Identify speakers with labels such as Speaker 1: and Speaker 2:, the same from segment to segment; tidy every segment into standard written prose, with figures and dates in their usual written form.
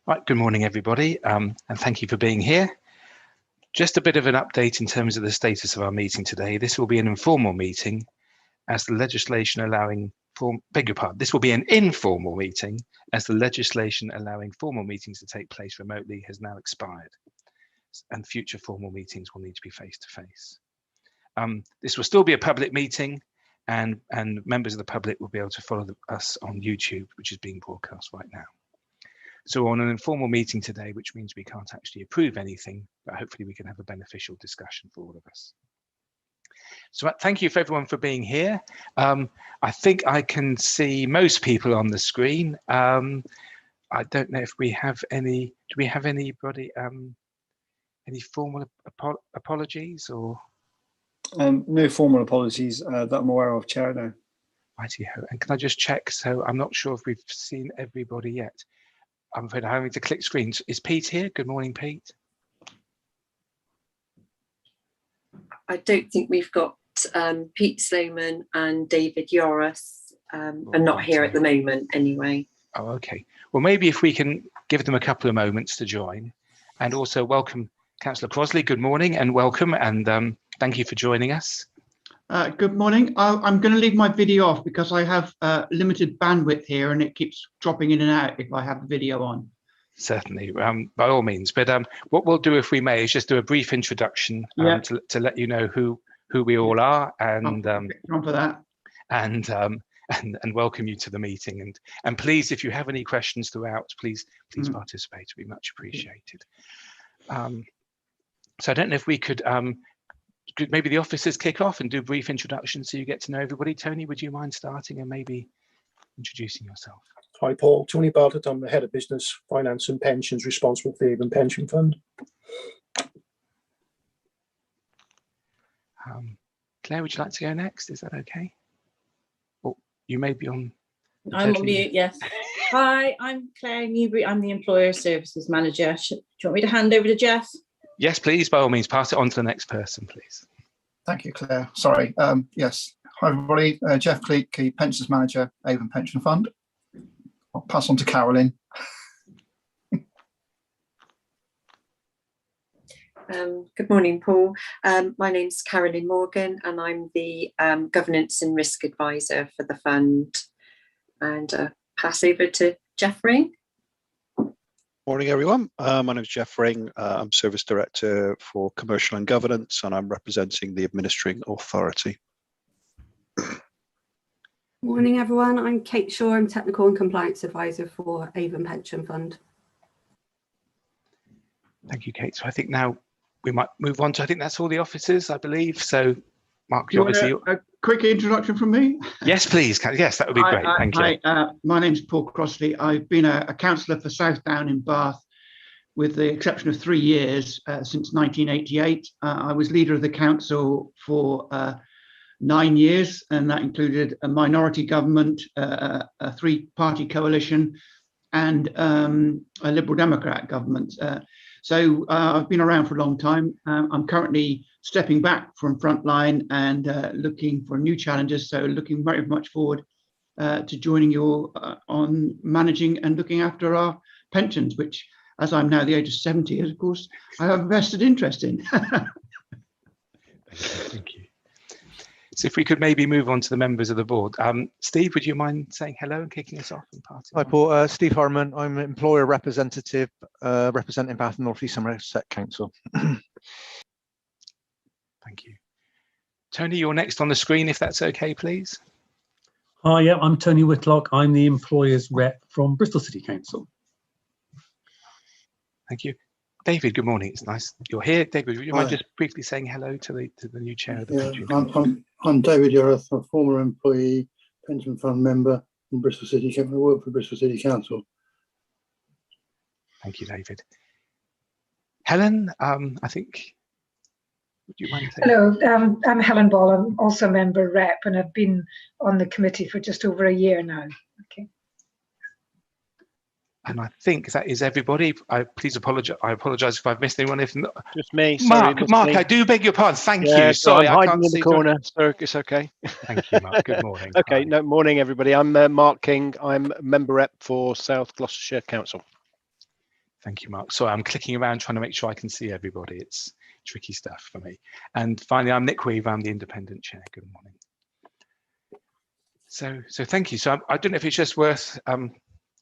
Speaker 1: Right, good morning, everybody, and thank you for being here. Just a bit of an update in terms of the status of our meeting today. This will be an informal meeting as the legislation allowing this will be an informal meeting as the legislation allowing formal meetings to take place remotely has now expired, and future formal meetings will need to be face-to-face. This will still be a public meeting, and members of the public will be able to follow us on YouTube, which is being broadcast right now. So on an informal meeting today, which means we can't actually approve anything, but hopefully we can have a beneficial discussion for all of us. So thank you for everyone for being here. I think I can see most people on the screen. I don't know if we have any, do we have anybody, any formal apologies or?
Speaker 2: No formal apologies that I'm aware of, Chair, no.
Speaker 1: Righty-ho. And can I just check? So I'm not sure if we've seen everybody yet. I'm afraid I'm having to click screens. Is Pete here? Good morning, Pete.
Speaker 3: I don't think we've got Pete Sloman and David Yoris are not here at the moment anyway.
Speaker 1: Oh, okay. Well, maybe if we can give them a couple of moments to join, and also welcome Councillor Crosley. Good morning and welcome, and thank you for joining us.
Speaker 4: Good morning. I'm going to leave my video off because I have limited bandwidth here and it keeps dropping in and out if I have the video on.
Speaker 1: Certainly, by all means. But what we'll do, if we may, is just do a brief introduction to let you know who we all are, and
Speaker 4: for that.
Speaker 1: And welcome you to the meeting. And please, if you have any questions throughout, please participate. It'd be much appreciated. So I don't know if we could maybe the officers kick off and do a brief introduction so you get to know everybody. Tony, would you mind starting and maybe introducing yourself?
Speaker 5: Hi, Paul. Tony Bartlett. I'm the Head of Business, Finance and Pensions, responsible for the Avon Pension Fund.
Speaker 1: Claire, would you like to go next? Is that okay? Oh, you may be on.
Speaker 6: I'm on mute, yes. Hi, I'm Claire Newbury. I'm the Employer Services Manager. Do you want me to hand over to Jeff?
Speaker 1: Yes, please, by all means, pass it on to the next person, please.
Speaker 2: Thank you, Claire. Sorry. Yes. Hi, everybody. Jeff Cleek, Pensions Manager, Avon Pension Fund. I'll pass on to Carolyn.
Speaker 3: Good morning, Paul. My name's Carolyn Morgan and I'm the Governance and Risk Advisor for the fund. And pass over to Jeff Ring.
Speaker 7: Morning, everyone. My name is Jeff Ring. I'm Service Director for Commercial and Governance, and I'm representing the Administering Authority.
Speaker 8: Morning, everyone. I'm Kate Shaw. I'm Technical and Compliance Advisor for Avon Pension Fund.
Speaker 1: Thank you, Kate. So I think now we might move on to, I think that's all the officers, I believe. So, Mark, you obviously...
Speaker 4: A quick introduction from me?
Speaker 1: Yes, please. Yes, that would be great. Thank you.
Speaker 4: Hi, my name's Paul Crossley. I've been a councillor for Southdown in Bath, with the exception of 3 years since 1988. I was leader of the council for 9 years, and that included a minority government, a three-party coalition, and a Liberal Democrat government. So I've been around for a long time. I'm currently stepping back from frontline and looking for new challenges. So looking very much forward to joining you all on managing and looking after our pensions, which, as I'm now the age of 70, of course, I have a vested interest in.
Speaker 1: Thank you. So if we could maybe move on to the members of the board. Steve, would you mind saying hello and kicking us off?
Speaker 9: Hi, Paul. Steve Harman. I'm an employer representative representing Bath and North East Somerset Council.
Speaker 1: Thank you. Tony, you're next on the screen, if that's okay, please.
Speaker 10: Hi, yeah, I'm Tony Whitlock. I'm the employer's rep from Bristol City Council.
Speaker 1: Thank you. David, good morning. It's nice you're here. David, would you mind just briefly saying hello to the new chair of the pension fund?
Speaker 5: I'm David Yoris, a former employee, pension fund member in Bristol City Council. I work for Bristol City Council.
Speaker 1: Thank you, David. Helen, I think, would you mind saying?
Speaker 11: Hello, I'm Helen Ball. I'm also a member rep, and I've been on the committee for just over a year now. Okay.
Speaker 1: And I think that is everybody. Please apologise. I apologise if I've missed anyone. If not,
Speaker 7: just me. Sorry,
Speaker 1: Mark, I do beg your pardon. Thank you. Sorry,
Speaker 7: I'm
Speaker 1: I
Speaker 7: hiding
Speaker 1: can't
Speaker 7: in
Speaker 1: see
Speaker 7: the corner. So it's okay.
Speaker 1: Thank you, Mark. Good morning.
Speaker 7: Okay.
Speaker 1: Hi.
Speaker 7: No, morning, everybody. I'm Mark King. I'm member rep for South Gloucestershire Council.
Speaker 1: Thank you, Mark. Sorry, I'm clicking around trying to make sure I can see everybody. It's tricky stuff for me. And finally, I'm Nick Weaver. I'm the independent chair. Good morning. So thank you. So I don't know if it's just worth,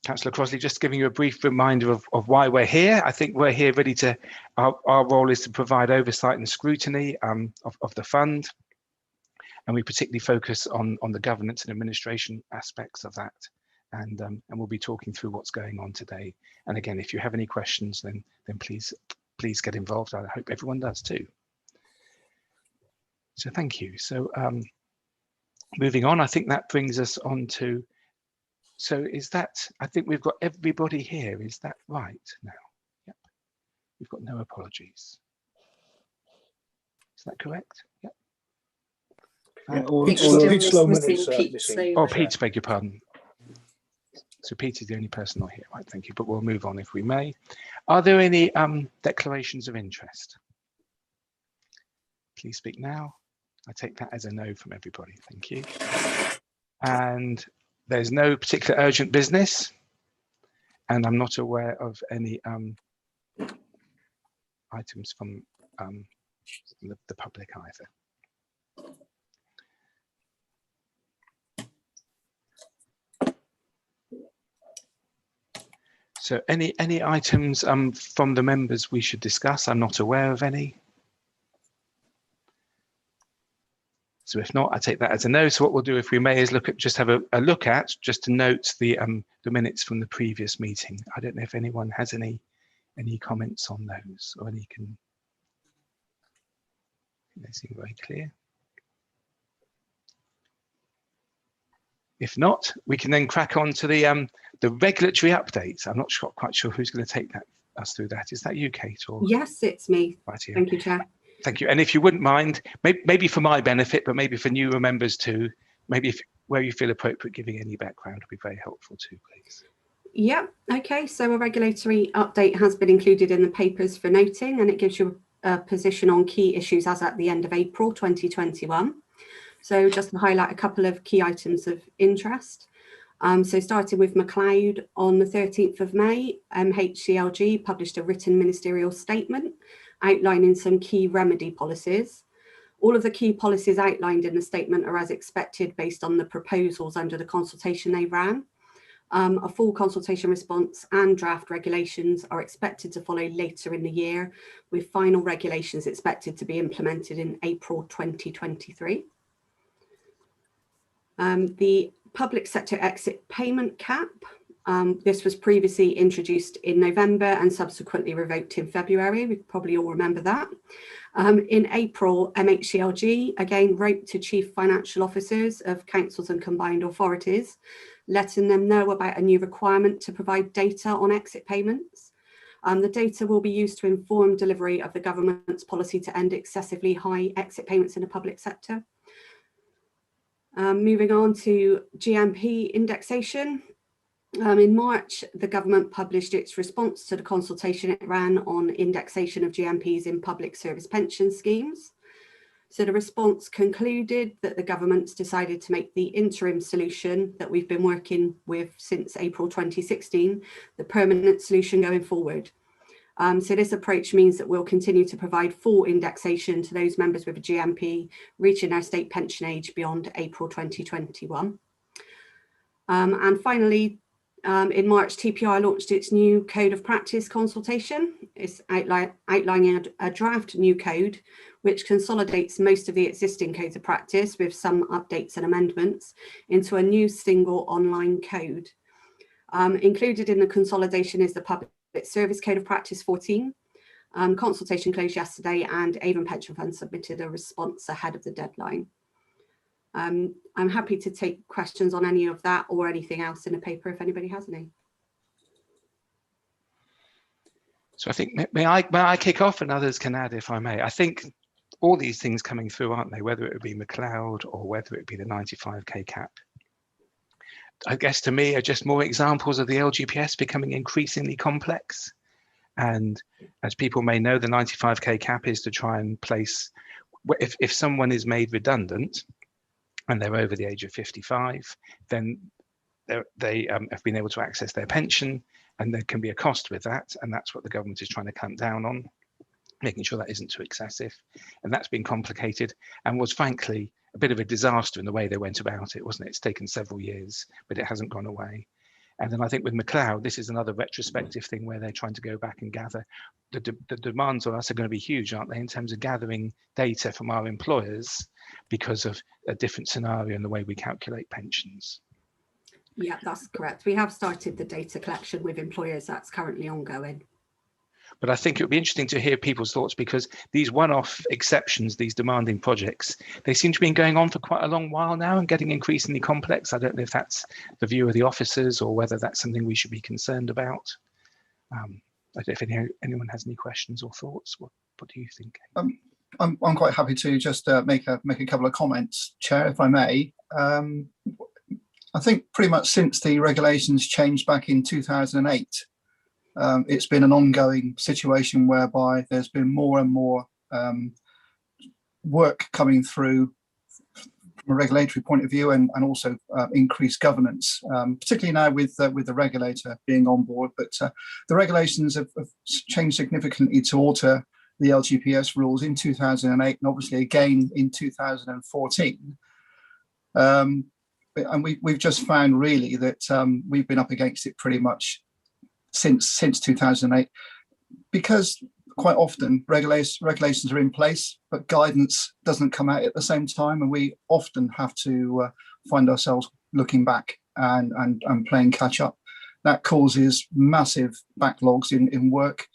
Speaker 1: Councillor Crossley, just giving you a brief reminder of why we're here. I think we're here ready to, our role is to provide oversight and scrutiny of the fund. And we particularly focus on the governance and administration aspects of that. And we'll be talking through what's going on today. And again, if you have any questions, then please get involved. I hope everyone does too. So thank you. So moving on, I think that brings us on to, so is that, I think we've got everybody here. Is that right now? Yep. We've got no apologies. Is that correct? Yep.
Speaker 5: Pete's slow minutes missing.
Speaker 1: Oh, Pete, beg your pardon. So Pete is the only person not here, right? Thank you. But we'll move on if we may. Are there any declarations of interest? Please speak now. I take that as a no from everybody. Thank you. And there's no particular urgent business. And I'm not aware of any items from the public either. So any items from the members we should discuss? I'm not aware of any. So if not, I take that as a no. So what we'll do, if we may, is have a look at, just to note the minutes from the previous meeting. I don't know if anyone has any comments on those, or any can. They seem very clear. If not, we can then crack on to the regulatory updates. I'm not quite sure who's going to take us through that. Is that you, Kate? Or
Speaker 8: yes, it's me.
Speaker 1: Right here.
Speaker 8: Thank you, Chair.
Speaker 1: Thank you. And if you wouldn't mind, maybe for my benefit, but maybe for newer members too, maybe where you feel appropriate, giving any background would be very helpful too, please.
Speaker 8: Yeah, okay. So a regulatory update has been included in the papers for noting, and it gives you a position on key issues as at the end of April 2021. So just to highlight a couple of key items of interest. So starting with McLeod, on the 13th of May, HCLG published a written ministerial statement outlining some key remedy policies. All of the key policies outlined in the statement are as expected based on the proposals under the consultation they ran. A full consultation response and draft regulations are expected to follow later in the year, with final regulations expected to be implemented in April 2023. The public sector exit payment cap. This was previously introduced in November and subsequently revoked in February. We probably all remember that. In April, MHCLG again wrote to chief financial officers of councils and combined authorities, letting them know about a new requirement to provide data on exit payments. The data will be used to inform delivery of the government's policy to end excessively high exit payments in the public sector. Moving on to Gmp indexation. In March, the government published its response to the consultation it ran on indexation of GMPs in public service pension schemes. So the response concluded that the government's decided to make the interim solution that we've been working with since April 2016, the permanent solution going forward. So this approach means that we'll continue to provide full indexation to those members with a GMP reaching their state pension age beyond April 2021. And finally, in March, TPR launched its new Code of Practice consultation. It's outlining a draft new code, which consolidates most of the existing codes of practice with some updates and amendments into a new single online code. Included in the consolidation is the Public Service Code of Practice 14. Consultation closed yesterday and Avon Pension Fund submitted a response ahead of the deadline. I'm happy to take questions on any of that or anything else in the paper if anybody has any.
Speaker 1: So I think, may I kick off and others can add if I may. I think all these things coming through, aren't they? Whether it would be McLeod or whether it be the 95k cap. I guess to me are just more examples of the LGPS becoming increasingly complex. And as people may know, the 95k cap is to try and place, if someone is made redundant, and they're over the age of 55, then they have been able to access their pension, and there can be a cost with that, and that's what the government is trying to clamp down on, making sure that isn't too excessive. And that's been complicated and was frankly a bit of a disaster in the way they went about it, wasn't it? It's taken several years, but it hasn't gone away. And then I think with McLeod, this is another retrospective thing where they're trying to go back and gather. The demands on us are going to be huge, aren't they, in terms of gathering data from our employers because of a different scenario in the way we calculate pensions.
Speaker 8: Yeah, that's correct. We have started the data collection with employers. That's currently ongoing.
Speaker 1: But I think it would be interesting to hear people's thoughts, because these one-off exceptions, these demanding projects, they seem to be going on for quite a long while now and getting increasingly complex. I don't know if that's the view of the officers or whether that's something we should be concerned about. I don't know if anyone has any questions or thoughts. What do you think?
Speaker 2: I'm quite happy to just make a couple of comments, Chair, if I may. I think pretty much since the regulations changed back in 2008, it's been an ongoing situation whereby there's been more and more work coming through from a regulatory point of view, and also increased governance, particularly now with the regulator being on board. But the regulations have changed significantly to alter the LGPS rules in 2008 and obviously again in 2014. And we've just found really that we've been up against it pretty much since 2008, because quite often regulations are in place, but guidance doesn't come out at the same time, and we often have to find ourselves looking back and playing catch up. That causes massive backlogs in work,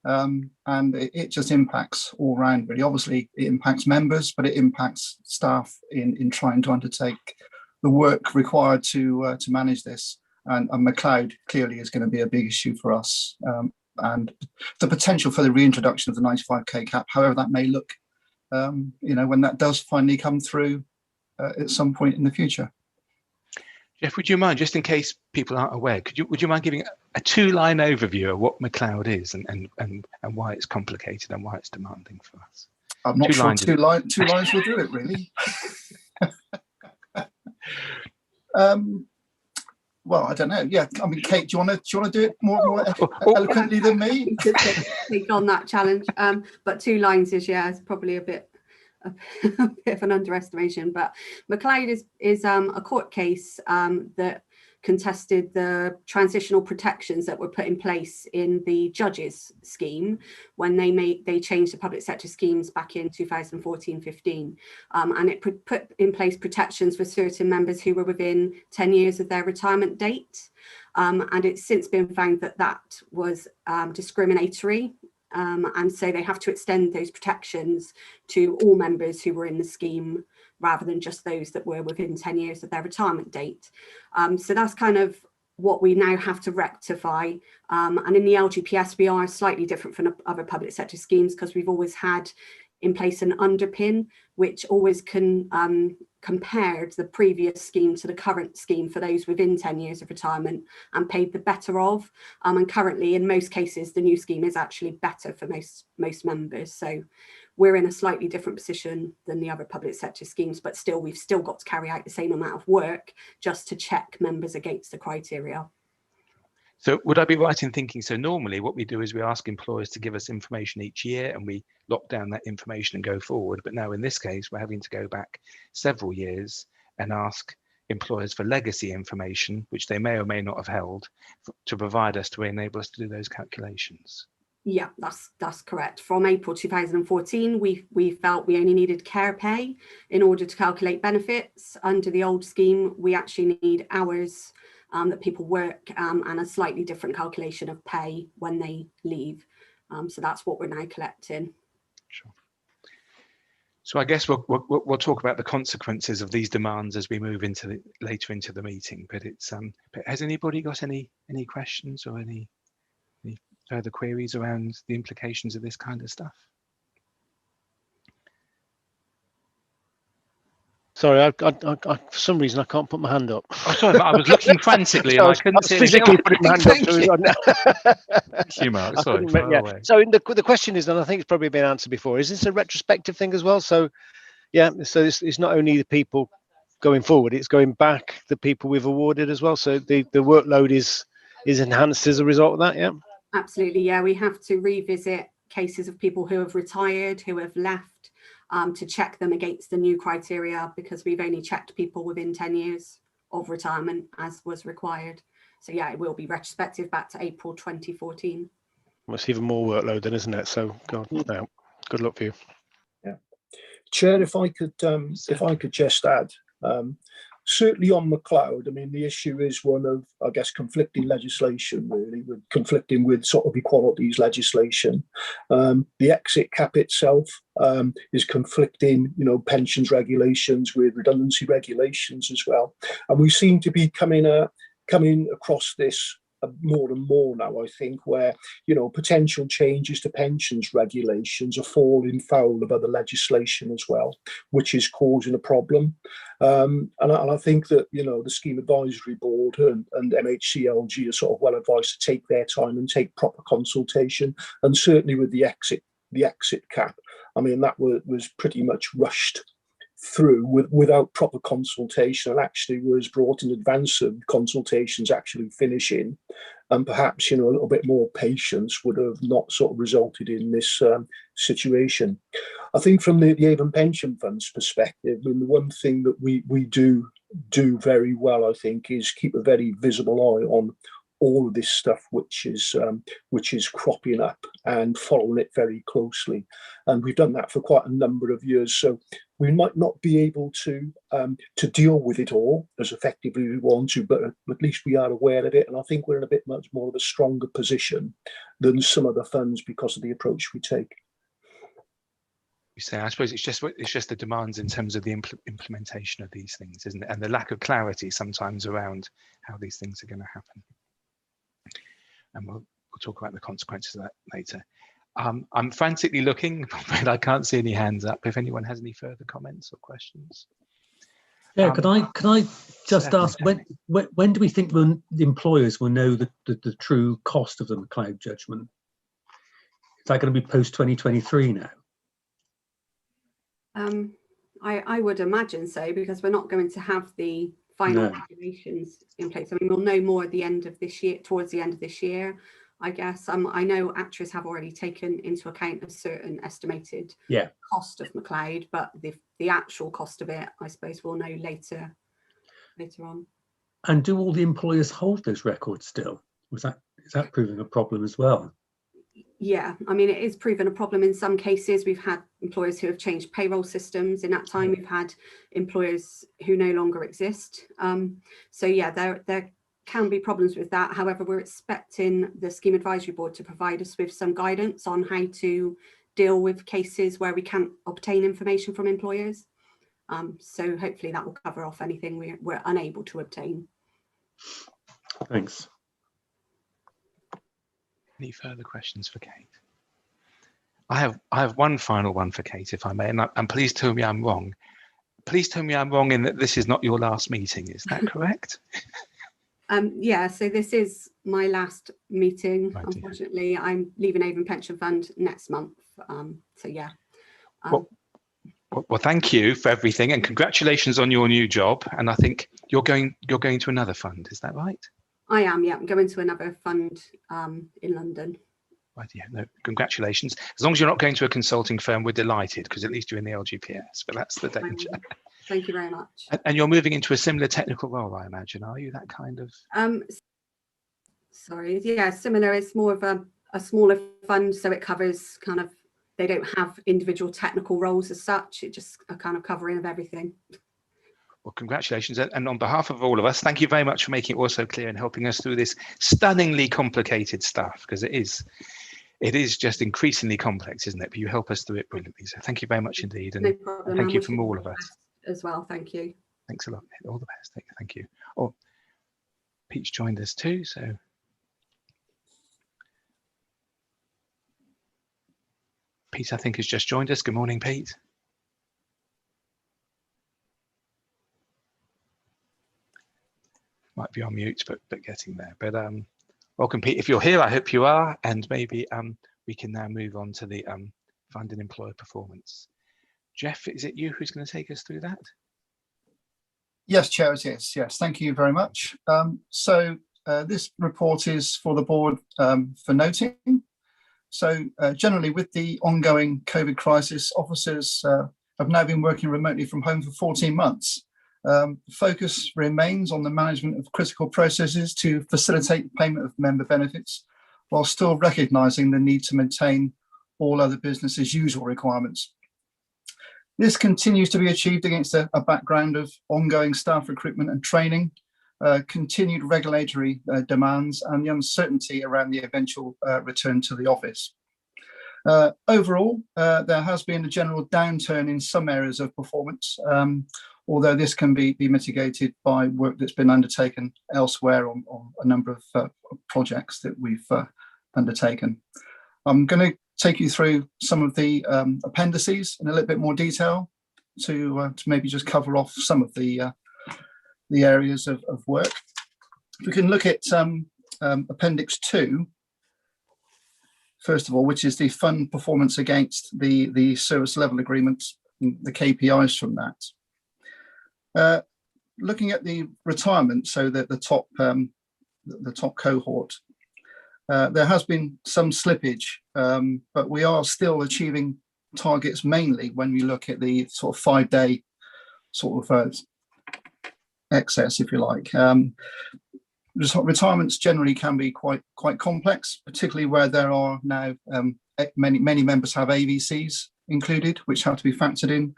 Speaker 2: and it just impacts all round really. Obviously it impacts members, but it impacts staff in trying to undertake the work required to manage this. And McLeod clearly is going to be a big issue for us, and the potential for the reintroduction of the 95k cap, however that may look, when that does finally come through at some point in the future.
Speaker 1: Jeff, would you mind, just in case people aren't aware, would you mind giving a two-line overview of what McLeod is and why it's complicated and why it's demanding for us?
Speaker 2: I'm not sure two lines will do it really. Well, I don't know. Yeah, I mean, Kate, do you want to do it more eloquently than me?
Speaker 8: Take on that challenge. But 2 lines is probably a bit of an underestimation. But McLeod is a court case that contested the transitional protections that were put in place in the judges scheme when they changed the public sector schemes back in 2014-15, and it put in place protections for certain members who were within 10 years of their retirement date, and it's since been found that was discriminatory, and so they have to extend those protections to all members who were in the scheme rather than just those that were within 10 years of their retirement date. So that's kind of what we now have to rectify. And in the LGPS, we are slightly different from other public sector schemes because we've always had in place an underpin, which always compared the previous scheme to the current scheme for those within 10 years of retirement and paid the better of. And currently, in most cases, the new scheme is actually better for most members. So we're in a slightly different position than the other public sector schemes, but still, we've still got to carry out the same amount of work just to check members against the criteria.
Speaker 1: So would I be right in thinking, so normally what we do is we ask employers to give us information each year and we lock down that information and go forward. But now in this case, we're having to go back several years and ask employers for legacy information, which they may or may not have held, to provide us to enable us to do those calculations.
Speaker 8: Yeah, that's correct. From April 2014, we felt we only needed care pay in order to calculate benefits. Under the old scheme, we actually need hours that people work and a slightly different calculation of pay when they leave. So that's what we're now collecting.
Speaker 1: Sure. So I guess we'll talk about the consequences of these demands as we move later into the meeting. But it's but has anybody got any questions or any further queries around the implications of this kind of stuff?
Speaker 12: Sorry, for some reason I can't put my hand up.
Speaker 1: Oh, sorry, I was looking frantically and I couldn't see
Speaker 12: physically putting my hand up.
Speaker 1: Thank you, Mark. Sorry.
Speaker 12: So the question is, and I think it's probably been answered before, is this a retrospective thing as well? So yeah, so it's not only the people going forward, it's going back the people we've awarded as well. So the workload is is enhanced as a result of that. Yeah.
Speaker 8: Absolutely, yeah. We have to revisit cases of people who have retired, who have left, to check them against the new criteria, because we've only checked people within 10 years of retirement as was required. So yeah, it will be retrospective back to April 2014.
Speaker 12: Well, it's even more workload then, isn't it? So God, no, good luck for you.
Speaker 13: Yeah, Chair, if I could just add, certainly on McLeod, I mean, the issue is one of, I guess, conflicting legislation, really, with conflicting with sort of equalities legislation. The exit cap itself is conflicting, you know, pensions regulations with redundancy regulations as well. And we seem to be coming across this more and more now, I think, where, you know, potential changes to pensions regulations are falling foul of other legislation as well, which is causing a problem. And I think that, you know, the Scheme Advisory Board and MHCLG are sort of well advised to take their time and take proper consultation. And certainly with the exit cap, I mean, that was pretty much rushed through without proper consultation, and actually was brought in advance of consultations actually finishing, and perhaps, you know, a little bit more patience would have not sort of resulted in this situation. I think from the Avon Pension Fund's perspective, I mean, the one thing that we do very well, I think, is keep a very visible eye on all of this stuff which is cropping up, and following it very closely. And we've done that for quite a number of years. So we might not be able to deal with it all as effectively as we want to, but at least we are aware of it. And I think we're in a bit much more of a stronger position than some other funds because of the approach we take.
Speaker 1: You say, I suppose it's just the demands in terms of the implementation of these things, isn't it? And the lack of clarity sometimes around how these things are going to happen. And we'll talk about the consequences of that later. I'm frantically looking, but I can't see any hands up. If anyone has any further comments or questions.
Speaker 10: Yeah, could I just ask, when do we think the employers will know the true cost of the McLeod judgment? Is that going to be post 2023 now?
Speaker 8: I would imagine so, because we're not going to have the final regulations in place. I mean, we'll know more at the end of this year, towards the end of this year, I guess. I know actuaries have already taken into account a certain estimated cost of McLeod, but the actual cost of it, I suppose, we'll know later on.
Speaker 10: And do all the employers hold those records still? Is that proving a problem as well?
Speaker 8: Yeah, I mean, it is proven a problem in some cases. We've had employers who have changed payroll systems. In that time, we've had employers who no longer exist. So yeah, there can be problems with that. However, we're expecting the Scheme Advisory Board to provide us with some guidance on how to deal with cases where we can't obtain information from employers. So hopefully that will cover off anything we're unable to obtain.
Speaker 10: Thanks.
Speaker 1: Any further questions for Kate? I have one final one for Kate, if I may, and please tell me I'm wrong. Please tell me I'm wrong in that this is not your last meeting. Is that correct?
Speaker 8: Yeah, so this is my last meeting. Right, unfortunately, I'm leaving Avon Pension Fund next month. So yeah.
Speaker 1: Well, thank you for everything, and congratulations on your new job. And I think you're going to another fund. Is that right?
Speaker 8: I am, yeah. I'm going to another fund in London.
Speaker 1: Right, yeah, no, congratulations. As long as you're not going to a consulting firm, we're delighted, because at least you're in the LGPS, but that's the danger.
Speaker 8: Thank you very much.
Speaker 1: And you're moving into a similar technical role, I imagine, are you? That kind of...
Speaker 8: Sorry, yeah, similar. It's more of a smaller fund, so it covers kind of, they don't have individual technical roles as such. It just a kind of covering of everything.
Speaker 1: Well, congratulations. And on behalf of all of us, thank you very much for making it all so clear and helping us through this stunningly complicated stuff, because it is just increasingly complex, isn't it? But you help us through it brilliantly. So thank you very much indeed. And,
Speaker 8: no problem.
Speaker 1: Thank you from all of us.
Speaker 8: As well, thank you.
Speaker 1: Thanks a lot. All the best. Thank you. Oh, Pete's joined us too, so. Pete, I think, has just joined us. Good morning, Pete. Might be on mute, but getting there. But welcome, Pete. If you're here, I hope you are, and maybe we can now move on to the fund and employer performance. Jeff, is it you who's going to take us through that?
Speaker 2: Yes, Chair, it is. Yes, thank you very much. So this report is for the board for noting. So generally, with the ongoing COVID crisis, officers have now been working remotely from home for 14 months. Focus remains on the management of critical processes to facilitate the payment of member benefits, while still recognising the need to maintain all other business as usual requirements. This continues to be achieved against a background of ongoing staff recruitment and training, continued regulatory demands, and the uncertainty around the eventual return to the office. Overall, there has been a general downturn in some areas of performance, although this can be mitigated by work that's been undertaken elsewhere on a number of projects that we've undertaken. I'm going to take you through some of the appendices in a little bit more detail to maybe just cover off some of the areas of work. If we can look at Appendix 2, first of all, which is the fund performance against the service level agreements, the KPIs from that. Looking at the retirement, so that the top cohort, there has been some slippage, but we are still achieving targets mainly when we look at the sort of 5-day sort of excess, if you like. Retirements generally can be quite complex, particularly where there are now many members have AVCs included, which have to be factored in,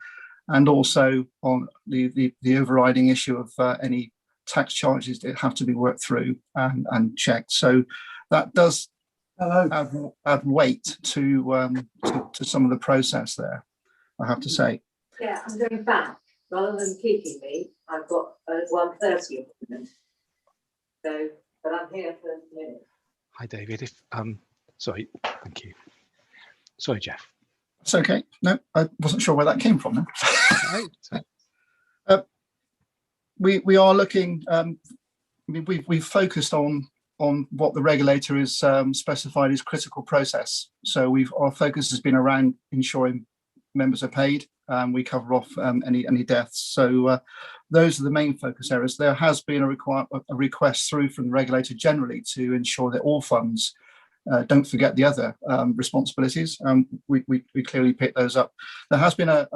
Speaker 2: and also on the overriding issue of any tax charges that have to be worked through and checked. So that does add weight to some of the process there, I have to say.
Speaker 14: Yeah, I'm going back. Rather than keeping me, I've got a 1:30 appointment. So, but I'm here for a minute.
Speaker 1: Hi, David. Sorry, thank you. Sorry, Jeff.
Speaker 2: It's okay. No, I wasn't sure where that came from. We are looking. We've focused on what the regulator has specified as critical process. So our focus has been around ensuring members are paid. We cover off any deaths. So those are the main focus areas. There has been a request through from the regulator generally to ensure that all funds don't forget the other responsibilities. We clearly pick those up. There has been a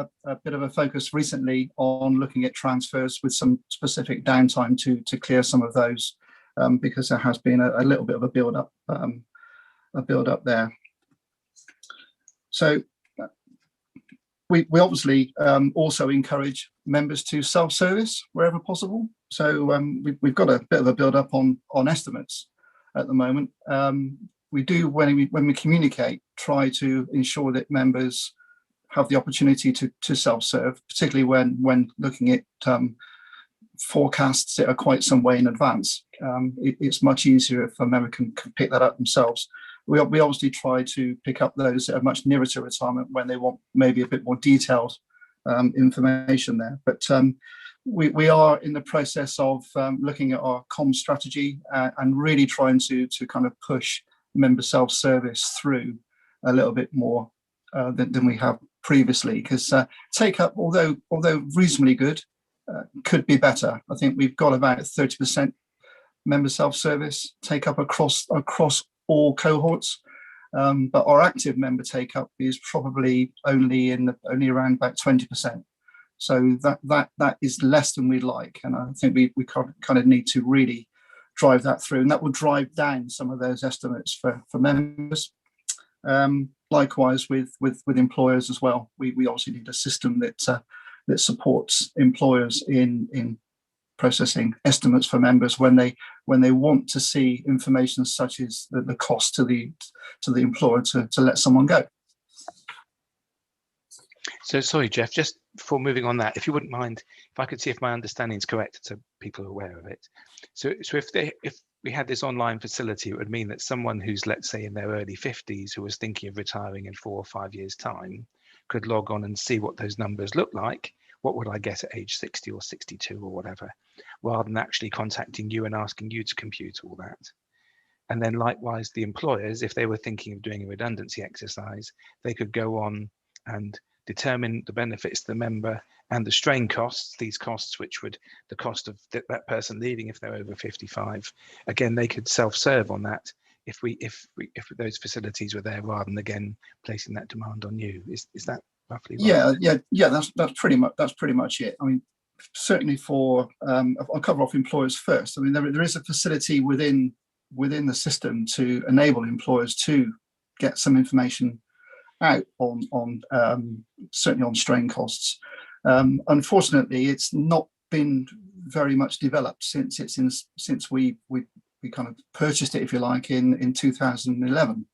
Speaker 2: bit of a focus recently on looking at transfers with some specific downtime to clear some of those, because there has been a little bit of a build up there. So we obviously also encourage members to self-service wherever possible. So we've got a bit of a build-up on estimates at the moment. We do, when we communicate, try to ensure that members have the opportunity to self-serve, particularly when looking at forecasts that are quite some way in advance. It's much easier if a member can pick that up themselves. We obviously try to pick up those that are much nearer to retirement when they want maybe a bit more detailed information there. But we are in the process of looking at our comms strategy and really trying to kind of push member self-service through a little bit more than we have previously, because take up, although reasonably good, could be better. I think we've got about 30% member self-service take up across all cohorts, but our active member take up is probably only around about 20%. So that is less than we'd like, and I think we kind of need to really drive that through, and that will drive down some of those estimates for members. Likewise with employers as well. We obviously need a system that supports employers in processing estimates for members when they want to see information such as the cost to the employer to let someone go.
Speaker 1: So sorry, Jeff, just before moving on that, if you wouldn't mind, if I could see if my understanding is correct so people are aware of it. So if we had this online facility, it would mean that someone who's, let's say, in their early 50s who was thinking of retiring in 4 or 5 years' time could log on and see what those numbers look like. What would I get at age 60 or 62 or whatever, rather than actually contacting you and asking you to compute all that. And then likewise, the employers, if they were thinking of doing a redundancy exercise, they could go on and determine the benefits to the member and the strain costs, these costs which would, the cost of that person leaving if they're over 55. Again, they could self-serve on that if those facilities were there, rather than again placing that demand on you. Is that roughly right?
Speaker 2: Yeah. That's pretty much it. I mean, certainly for I'll cover off employers first. I mean, there is a facility within the system to enable employers to get some information out on certainly on strain costs. Unfortunately, it's not been very much developed since we kind of purchased it, if you like, in 2011,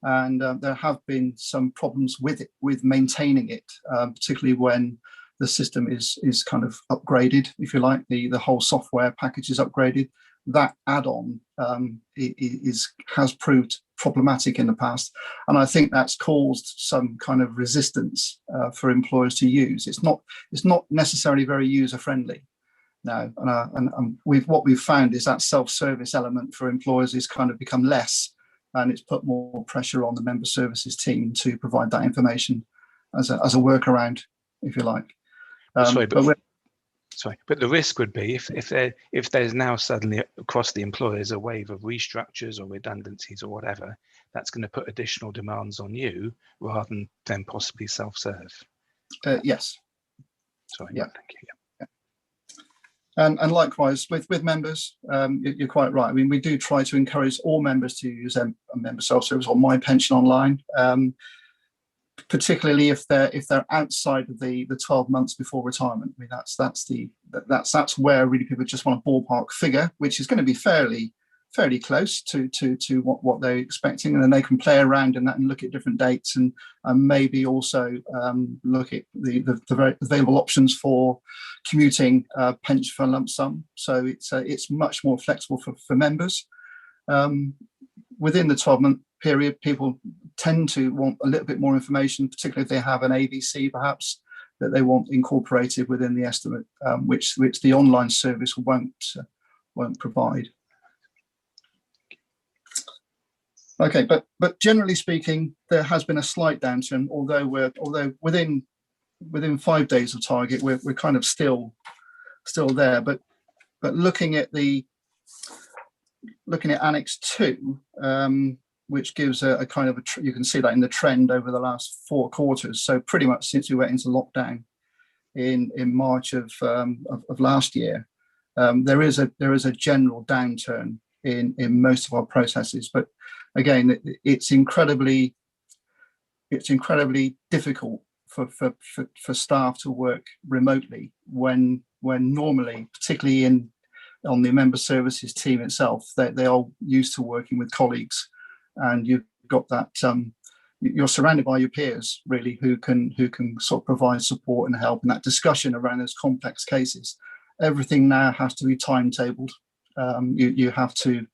Speaker 2: and there have been some problems with it, with maintaining it, particularly when the system is kind of upgraded, if you like, the whole software package is upgraded. That add-on has proved problematic in the past, and I think that's caused some kind of resistance for employers to use. It's not necessarily very user-friendly now, and what we've found is that self-service element for employers is kind of become less, and it's put more pressure on the member services team to provide that information as a workaround, if you like.
Speaker 1: But the risk would be if there's now suddenly across the employers a wave of restructures or redundancies or whatever, that's going to put additional demands on you rather than possibly self-serve.
Speaker 2: Yes.
Speaker 1: Sorry.
Speaker 2: Yeah.
Speaker 1: Thank you. Yeah.
Speaker 2: And likewise with members, you're quite right. I mean, we do try to encourage all members to use a member self-service or My Pension Online. Particularly if they're outside of the 12 months before retirement. I mean, that's where really people just want a ballpark figure, which is going to be fairly close to what they're expecting, and then they can play around in that and look at different dates and maybe also look at the available options for commuting pension for lump sum. So it's much more flexible for members. Within the 12-month period, people tend to want a little bit more information, particularly if they have an ABC perhaps that they want incorporated within the estimate, which the online service won't provide. Okay, but generally speaking, there has been a slight downturn, although within 5 days of target, we're kind of still there. But looking at Annex 2, which gives a kind of you can see that in the trend over the last 4 quarters. So pretty much since we went into lockdown in March of last year, there is a general downturn in most of our processes. But again, it's incredibly difficult for staff to work remotely when normally, particularly on the member services team itself, they are used to working with colleagues, and you've got that you're surrounded by your peers really who can sort of provide support and help in that discussion around those complex cases. Everything now has to be timetabled. You have to,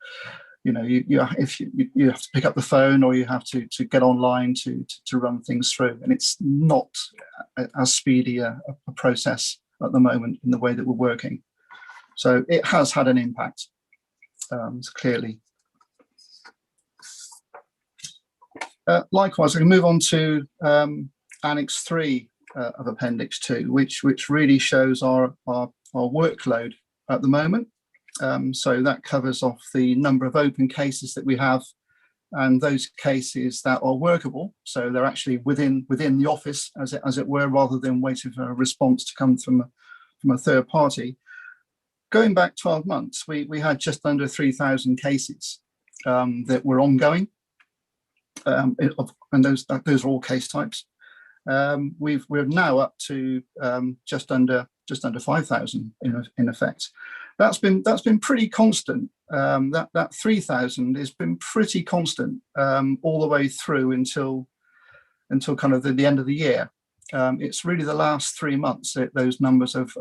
Speaker 2: you have to pick up the phone, or you have to get online to run things through, and it's not as speedy a process at the moment in the way that we're working. So it has had an impact, clearly. Likewise, we can move on to Annex 3 of Appendix 2, which really shows our workload at the moment. So that covers off the number of open cases that we have, and those cases that are workable. So they're actually within the office, as it were, rather than waiting for a response to come from a third party. Going back 12 months, we had just under 3,000 cases that were ongoing, and those are all case types. We're now up to just under 5,000 in effect. That's been pretty constant. That 3,000 has been pretty constant all the way through until kind of the end of the year. It's really the last 3 months that those numbers have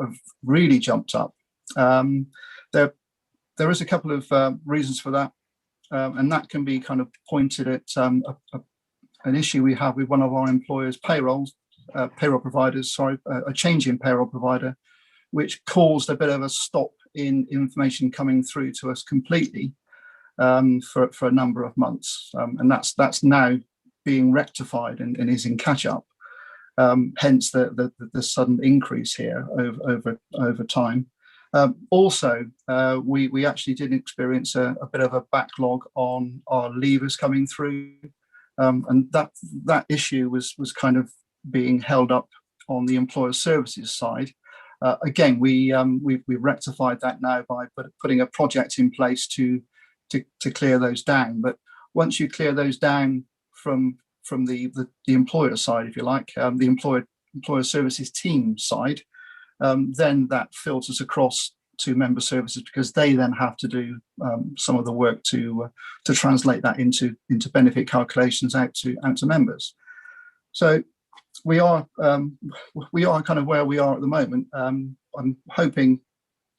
Speaker 2: really jumped up. There is a couple of reasons for that, and that can be kind of pointed at an issue we have with one of our employers' payroll providers, a change in payroll provider, which caused a bit of a stop in information coming through to us completely for a number of months, and that's now being rectified and is in catch up. hence the sudden increase here over time. Also, we actually did experience a bit of a backlog on our leavers coming through, and that issue was kind of being held up on the employer services side. Again, we've rectified that now by putting a project in place to clear those down. But once you clear those down from the employer side, if you like, the employer services team side, then that filters across to member services, because they then have to do some of the work to translate that into benefit calculations out to members. So we are kind of where we are at the moment. I'm hoping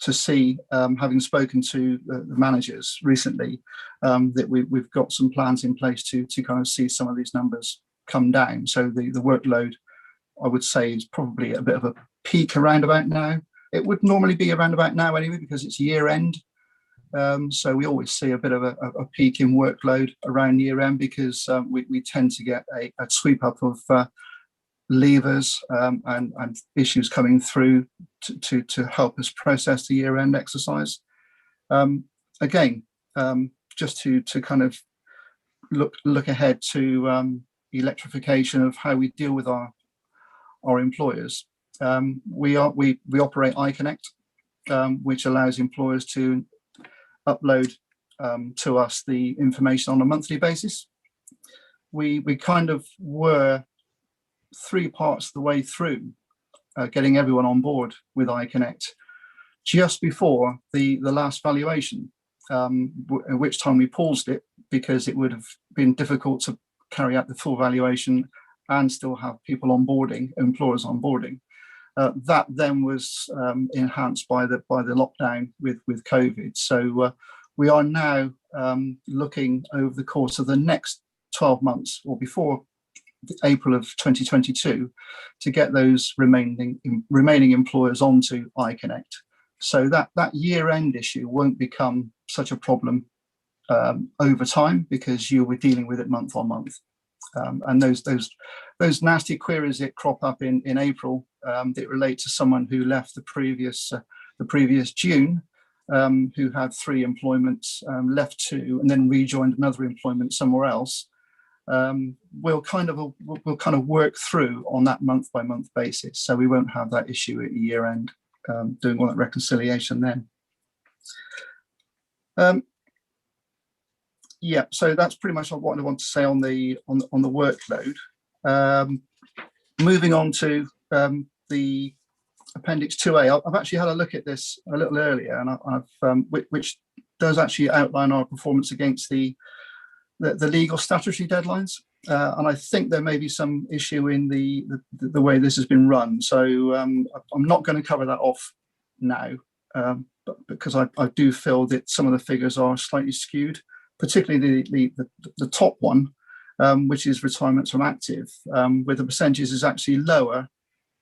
Speaker 2: to see, having spoken to the managers recently, that we've got some plans in place to kind of see some of these numbers come down. So the workload, I would say, is probably a bit of a peak around about now. It would normally be around about now anyway, because it's year end. So we always see a bit of a peak in workload around year end, because we tend to get a sweep up of leavers and issues coming through to help us process the year end exercise. Again, just to kind of look ahead to electrification of how we deal with our employers. We operate iConnect, which allows employers to upload to us the information on a monthly basis. We kind of were 3 parts of the way through getting everyone on board with iConnect just before the last valuation, at which time we paused it because it would have been difficult to carry out the full valuation and still have people onboarding, employers onboarding. That then was enhanced by the lockdown with COVID. So we are now looking over the course of the next 12 months, or before April of 2022, to get those remaining employers onto iConnect, so that year-end issue won't become such a problem over time, because you were dealing with it month on month. And those nasty queries that crop up in April that relate to someone who left the previous June, who had 3 employments, left 2, and then rejoined another employment somewhere else. We'll kind of work through on that month by month basis, so we won't have that issue at year end, doing all that reconciliation then. Yeah, so that's pretty much what I want to say on the workload. Moving on to the Appendix 2A, I've actually had a look at this a little earlier, and I've which does actually outline our performance against the legal statutory deadlines, and I think there may be some issue in the way this has been run. So I'm not going to cover that off now, but because I do feel that some of the figures are slightly skewed, particularly the top one, which is retirements from active, where the percentages is actually lower,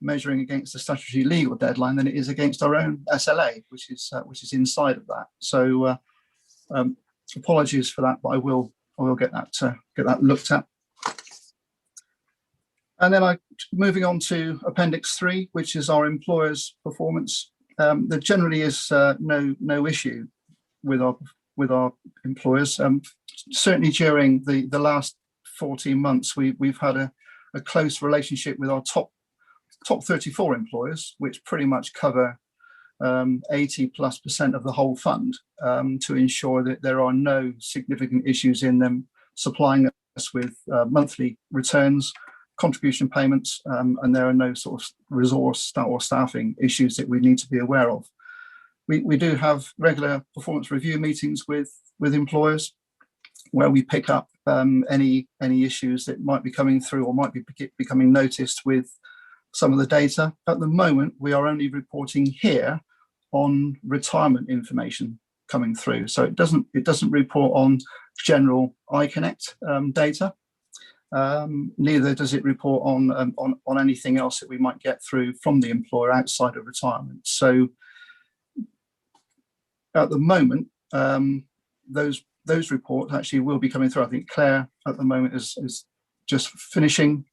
Speaker 2: measuring against the statutory legal deadline, than it is against our own SLA, which is inside of that. So apologies for that, but I will get that looked at. And then moving on to Appendix 3, which is our employers' performance. There generally is no issue with our employers. Certainly during the last 14 months, we've had a close relationship with our top 34 employers, which pretty much cover 80+% of the whole fund, to ensure that there are no significant issues in them supplying us with monthly returns, contribution payments, and there are no sort of resource or staffing issues that we need to be aware of. We do have regular performance review meetings with employers, where we pick up any issues that might be coming through or might be becoming noticed with some of the data. At the moment, we are only reporting here on retirement information coming through, so it doesn't report on general iConnect data. Neither does it report on anything else that we might get through from the employer outside of retirement. So at the moment, those reports actually will be coming through. I think Claire at the moment is just finishing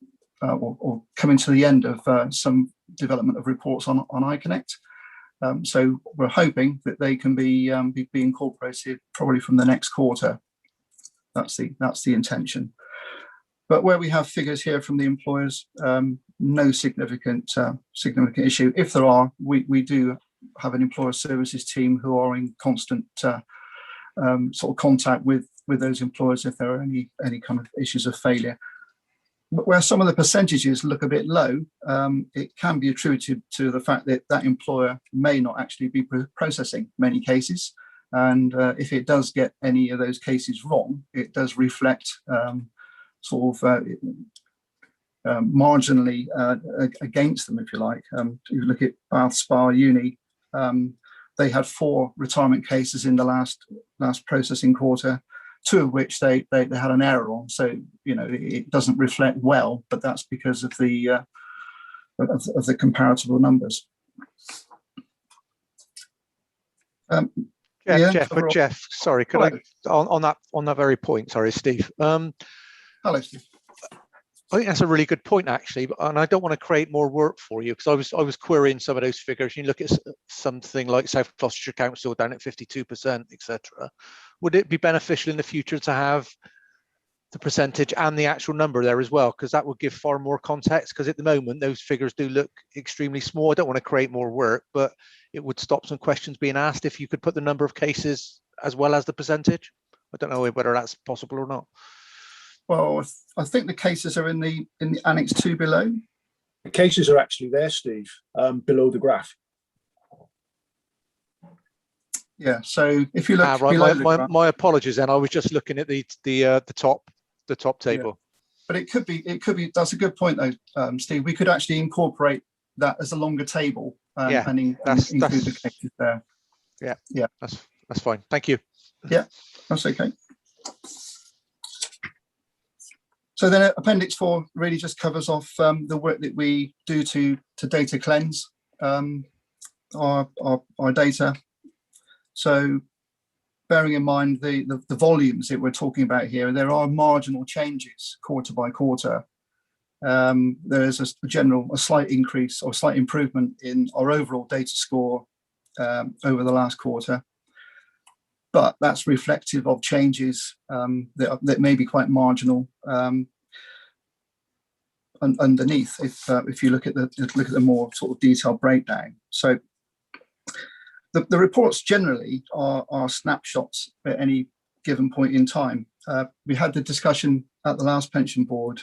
Speaker 2: or coming to the end of some development of reports on iConnect. So we're hoping that they can be incorporated probably from the next quarter. That's the intention. But where we have figures here from the employers, no significant issue. If there are, we do have an employer services team who are in constant sort of contact with those employers if there are any kind of issues of failure. But where some of the percentages look a bit low, it can be attributed to the fact that that employer may not actually be processing many cases. And if it does get any of those cases wrong, it does reflect marginally against them, if you like. If you look at Bath Spa Uni, they had 4 retirement cases in the last processing quarter, 2 of which they had an error on. So, you know, it doesn't reflect well, but that's because of the comparable numbers.
Speaker 9: Jeff, sorry, could I on that very point? Sorry, Steve.
Speaker 2: Hello, Steve.
Speaker 9: I think that's a really good point, actually, and I don't want to create more work for you because I was querying some of those figures. You look at something like South Gloucestershire Council down at 52%, etc. Would it be beneficial in the future to have the percentage and the actual number there as well? Because that would give far more context. Because at the moment, those figures do look extremely small. I don't want to create more work, but it would stop some questions being asked if you could put the number of cases as well as the percentage. I don't know whether that's possible or not.
Speaker 2: Well, I think the cases are in the Annex 2 below.
Speaker 13: The cases are actually there, Steve, below the graph.
Speaker 2: Yeah. So if you look,
Speaker 9: right, my apologies. Then I was just looking at the top table.
Speaker 2: Yeah. But it could be. That's a good point, though, Steve. We could actually incorporate that as a longer table and include the cases there.
Speaker 9: Yeah. That's fine. Thank you.
Speaker 2: Yeah, that's okay. So then Appendix 4 really just covers off the work that we do to data cleanse our data. So bearing in mind the volumes that we're talking about here, there are marginal changes quarter by quarter. There is a slight increase or slight improvement in our overall data score over the last quarter. But that's reflective of changes that may be quite marginal underneath. If you look at the more sort of detailed breakdown, so the reports generally are snapshots at any given point in time. We had the discussion at the last pension board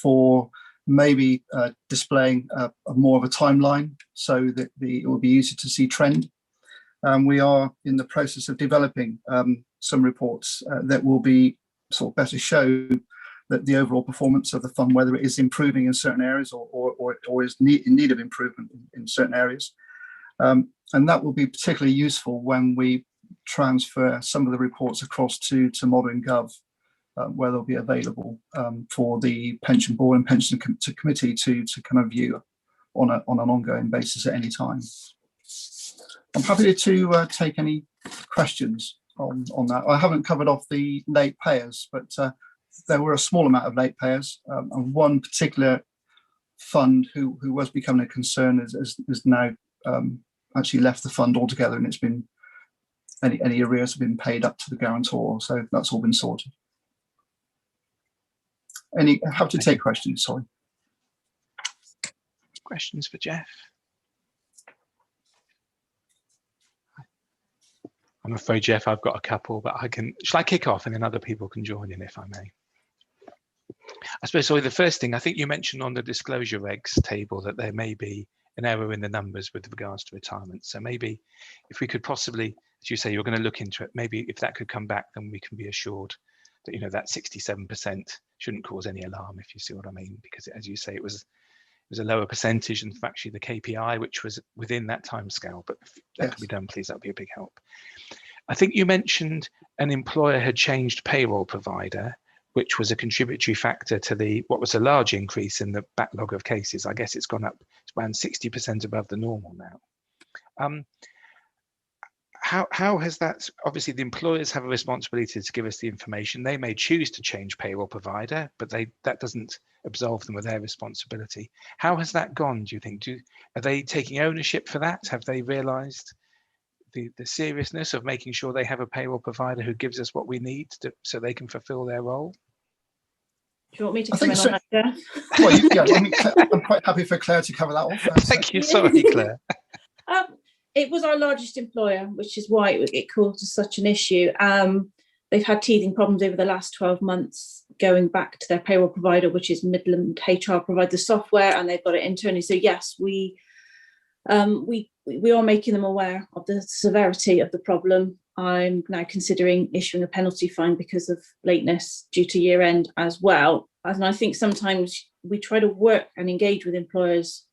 Speaker 2: for maybe displaying more of a timeline so that it will be easier to see trend. We are in the process of developing some reports that will be sort of better show that the overall performance of the fund, whether it is improving in certain areas or is in need of improvement in certain areas. And that will be particularly useful when we transfer some of the reports across to Modern Gov, where they'll be available for the pension board and pension committee to kind of view on an ongoing basis at any time. I'm happy to take any questions on that. I haven't covered off the late payers, but there were a small amount of late payers, and one particular fund who was becoming a concern is now actually left the fund altogether, and it's been any arrears have been paid up to the guarantor, so that's all been sorted. Have to take questions. Sorry.
Speaker 1: Questions for Jeff? I'm afraid, Jeff, I've got a couple, but shall I kick off and then other people can join in if I may? I suppose, sorry, the first thing, I think you mentioned on the disclosure regs table that there may be an error in the numbers with regards to retirement. So maybe if we could possibly, as you say, you're going to look into it, maybe if that could come back, then we can be assured that, you know, that 67% shouldn't cause any alarm, if you see what I mean, because as you say, it was a lower percentage and actually the KPI, which was within that time scale, but if that could be done, please, that'd be a big help. I think you mentioned an employer had changed payroll provider, which was a contributory factor to what was a large increase in the backlog of cases. I guess it's gone up, it's around 60% above the normal now. how has that, obviously the employers have a responsibility to give us the information. They may choose to change payroll provider, but that doesn't absolve them of their responsibility. How has that gone, do you think? Are they taking ownership for that? Have they realised the seriousness of making sure they have a payroll provider who gives us what we need so they can fulfil their role?
Speaker 6: Do you want me to come in on that, Jeff?
Speaker 2: Well, I'm quite happy for Claire to cover that off.
Speaker 1: Thank you. Sorry, Claire.
Speaker 6: It was our largest employer, which is why it caused such an issue. They've had teething problems over the last 12 months going back to their payroll provider, which is Midland HR provide the software, and they've got it internally. So yes, we are making them aware of the severity of the problem. I'm now considering issuing a penalty fine because of lateness due to year end as well. And I think sometimes we try to work and engage with employers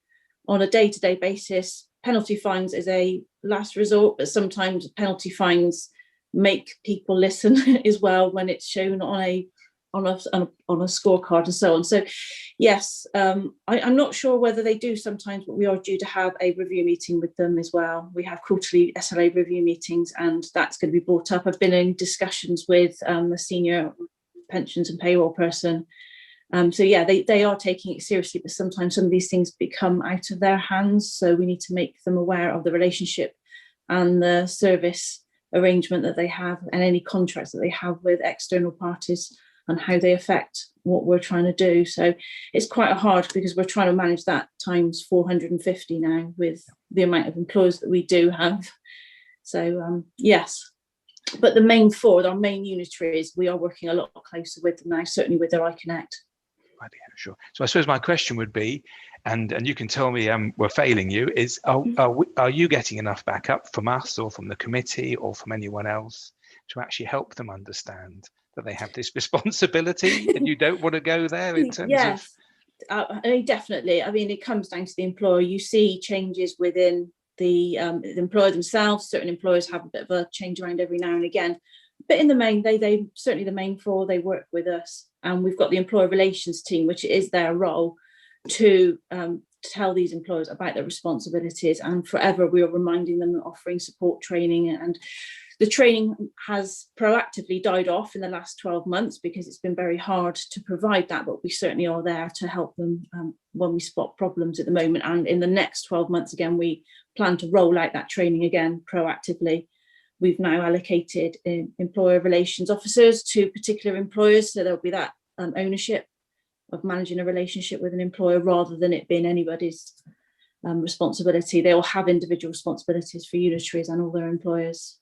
Speaker 6: on a day-to-day basis. Penalty fines is a last resort, but sometimes penalty fines make people listen as well when it's shown on a scorecard and so on. So yes, I'm not sure whether they do sometimes, but we are due to have a review meeting with them as well. We have quarterly SLA review meetings, and that's going to be brought up. I've been in discussions with the senior pensions and payroll person. So yeah, they are taking it seriously, but sometimes some of these things become out of their hands. So we need to make them aware of the relationship and the service arrangement that they have and any contracts that they have with external parties and how they affect what we're trying to do. So it's quite hard because we're trying to manage that times 450 now with the amount of employers that we do have. So yes, but the main four, our main unitaries, we are working a lot closer with them now, certainly with their iConnect.
Speaker 1: Sure. So I suppose my question would be, and you can tell me we're failing you, is are you getting enough backup from us or from the committee or from anyone else to actually help them understand that they have this responsibility and you don't want to go there in terms
Speaker 6: of? Definitely. I mean, it comes down to the employer. You see changes within the employer themselves. Certain employers have a bit of a change around every now and again. But in the main, they certainly the main four, they work with us. And we've got the employer relations team, which is their role to tell these employers about their responsibilities. And forever, we are reminding them, offering support training. And the training has proactively died off in the last 12 months because it's been very hard to provide that. But we certainly are there to help them when we spot problems at the moment. And in the next 12 months, again, we plan to roll out that training again proactively. We've now allocated employer relations officers to particular employers, so there'll be that ownership of managing a relationship with an employer rather than it being anybody's responsibility. They all have individual responsibilities for unitaries and all their employers.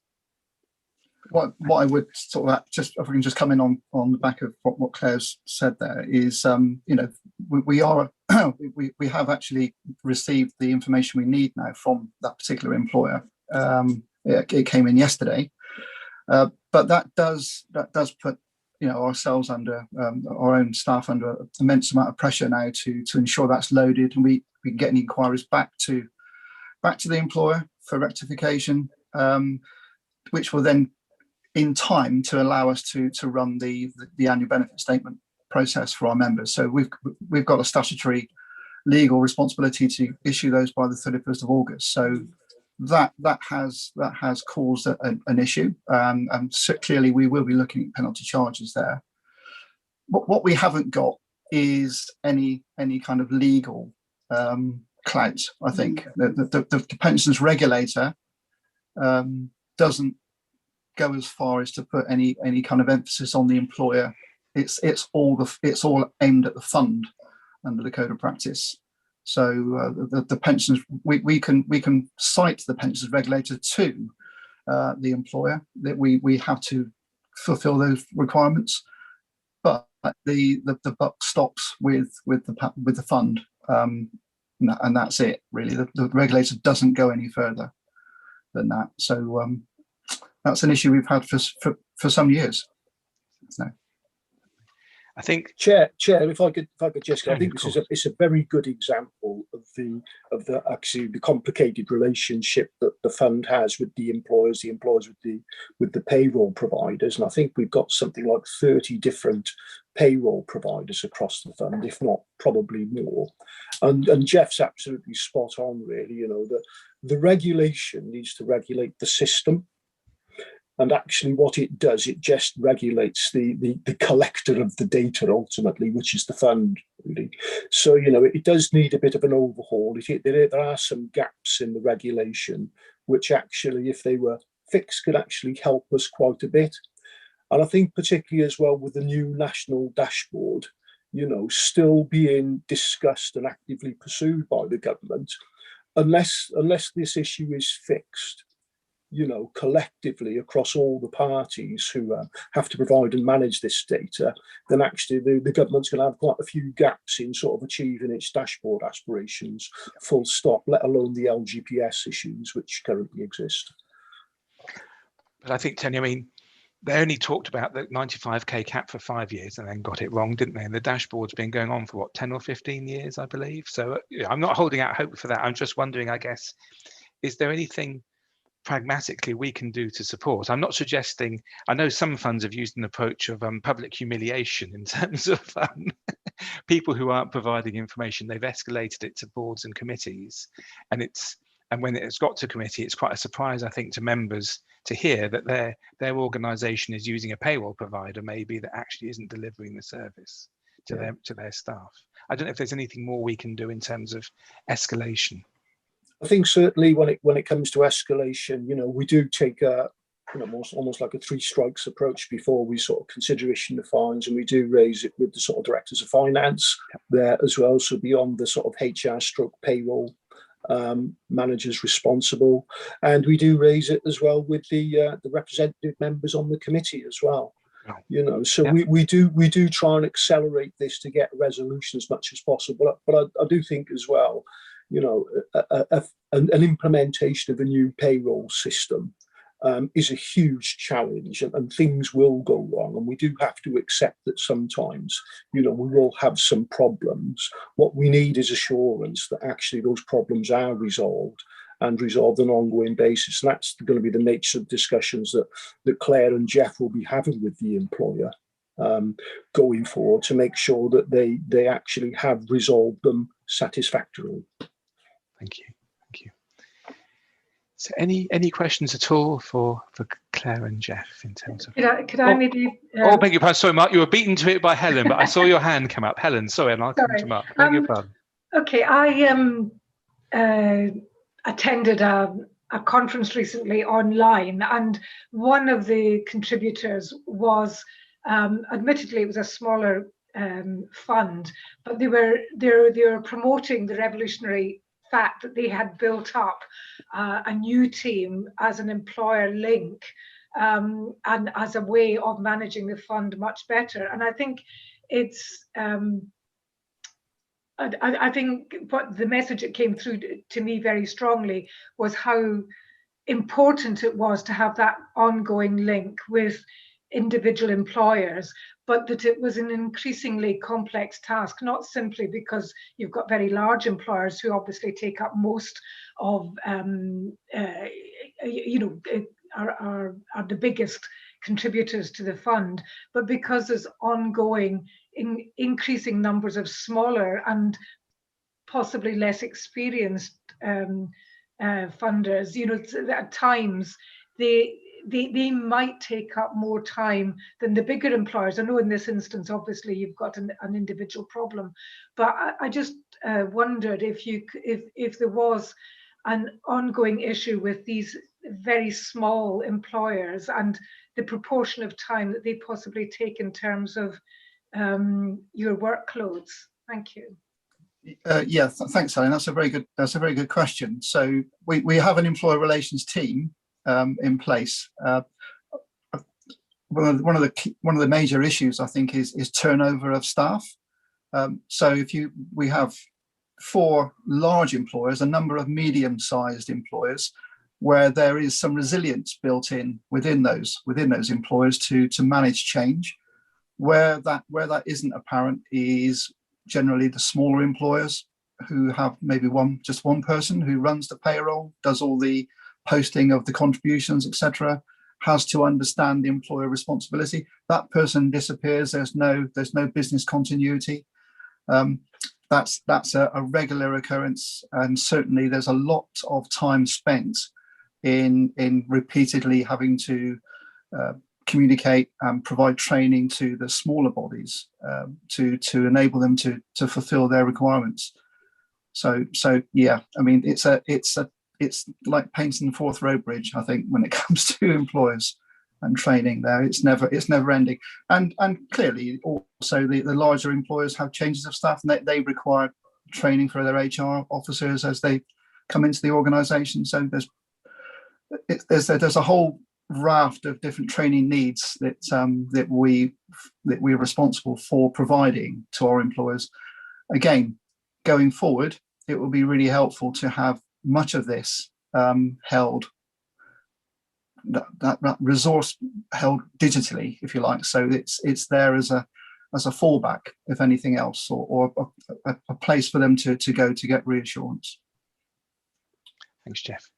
Speaker 2: What I would sort of just, if we can just come in on the back of what Claire's said there is, we have actually received the information we need now from that particular employer. It came in yesterday, but that does put ourselves under our own staff under an immense amount of pressure now to ensure that's loaded and we can get any inquiries back to the employer for rectification, which will then in time to allow us to run the annual benefit statement process for our members. So we've got a statutory legal responsibility to issue those by the 31st of August. So that has caused an issue, and so clearly we will be looking at penalty charges there. What we haven't got is any kind of legal clout. I think the pensions regulator doesn't go as far as to put any kind of emphasis on the employer. It's all aimed at the fund under the Code of Practice. So the pensions, we can cite the pensions regulator to the employer that we have to fulfil those requirements, but the buck stops with the fund, and that's it really. The regulator doesn't go any further than that. So that's an issue we've had for some years. So.
Speaker 1: I think
Speaker 13: Chair, if I could just, I think it's a very good example of the complicated relationship that the fund has with the employers with the payroll providers, and I think we've got something like 30 different payroll providers across the fund, if not probably more. And Jeff's absolutely spot on, really. The regulation needs to regulate the system. And actually what it does, it just regulates the collector of the data ultimately, which is the fund, really. So, you know, it does need a bit of an overhaul. There are some gaps in the regulation, which actually, if they were fixed, could actually help us quite a bit. And I think particularly as well with the new national dashboard, you know, still being discussed and actively pursued by the government, unless this issue is fixed, you know, collectively across all the parties who have to provide and manage this data, then actually the government's going to have quite a few gaps in sort of achieving its dashboard aspirations, full stop, let alone the LGPS issues which currently exist.
Speaker 1: But I think, Tony, I mean, they only talked about the 95k cap for 5 years and then got it wrong, didn't they? And the dashboard's been going on for what, 10 or 15 years, I believe. So I'm not holding out hope for that. I'm just wondering, I guess, is there anything pragmatically we can do to support? I'm not suggesting, I know some funds have used an approach of public humiliation in terms of people who aren't providing information. They've escalated it to boards and committees, and when it's got to committee, it's quite a surprise, I think, to members to hear that their organisation is using a payroll provider maybe that actually isn't delivering the service to their staff. I don't know if there's anything more we can do in terms of escalation.
Speaker 13: I think certainly when it comes to escalation, you know, we do take a, you know, almost like a 3 strikes approach before we sort of consider issuing the fines, and we do raise it with the sort of directors of finance there as well. So beyond the sort of HR stroke payroll managers responsible, and we do raise it as well with the representative members on the committee as well. You know, so we do try and accelerate this to get resolution as much as possible. But I do think as well, you know, an implementation of a new payroll system is a huge challenge, and things will go wrong, and we do have to accept that sometimes, you know, we will have some problems. What we need is assurance that actually those problems are resolved and resolved on an ongoing basis, and that's going to be the nature of discussions that Claire and Jeff will be having with the employer going forward, to make sure that they actually have resolved them satisfactorily.
Speaker 1: Thank you. So any questions at all for Claire and Jeff in terms of?
Speaker 11: Could I maybe?
Speaker 1: Oh, beg your pardon. Sorry, Mark. You were beaten to it by Helen, but I saw your hand come up. Helen, sorry, and I'll come to Mark. Beg your pardon.
Speaker 11: Okay, I attended a conference recently online, and one of the contributors was, admittedly, it was a smaller fund, but they were promoting the revolutionary fact that they had built up a new team as an employer link and as a way of managing the fund much better. And I think it's I think what the message that came through to me very strongly was how important it was to have that ongoing link with individual employers, but that it was an increasingly complex task, not simply because you've got very large employers who obviously take up most of, you know, are the biggest contributors to the fund, but because there's ongoing increasing numbers of smaller and possibly less experienced funders. You know, at times they might take up more time than the bigger employers. I know in this instance, obviously, you've got an individual problem, but I just wondered if there was an ongoing issue with these very small employers and the proportion of time that they possibly take in terms of your workloads. Thank you.
Speaker 2: Yeah, thanks, Helen. That's a very good question. So we have an employer relations team in place. One of the major issues, I think, is turnover of staff. So we have 4 large employers, a number of medium-sized employers, where there is some resilience built in within those employers to manage change. Where that isn't apparent is generally the smaller employers who have maybe just one person who runs the payroll, does all the posting of the contributions, etc., has to understand the employer responsibility. That person disappears. There's no business continuity. That's a regular occurrence, and certainly there's a lot of time spent in repeatedly having to communicate and provide training to the smaller bodies to enable them to fulfil their requirements. So yeah, I mean, it's like painting the Forth Road Bridge, I think, when it comes to employers and training there. It's never ending. And clearly also the larger employers have changes of staff, and they require training for their HR officers as they come into the organisation. So there's a whole raft of different training needs that we're responsible for providing to our employers. Again, going forward, it will be really helpful to have much of this held, that resource held digitally, if you like. So it's there as a fallback, if anything else, or a place for them to go to get reassurance.
Speaker 1: Thanks, Jeff.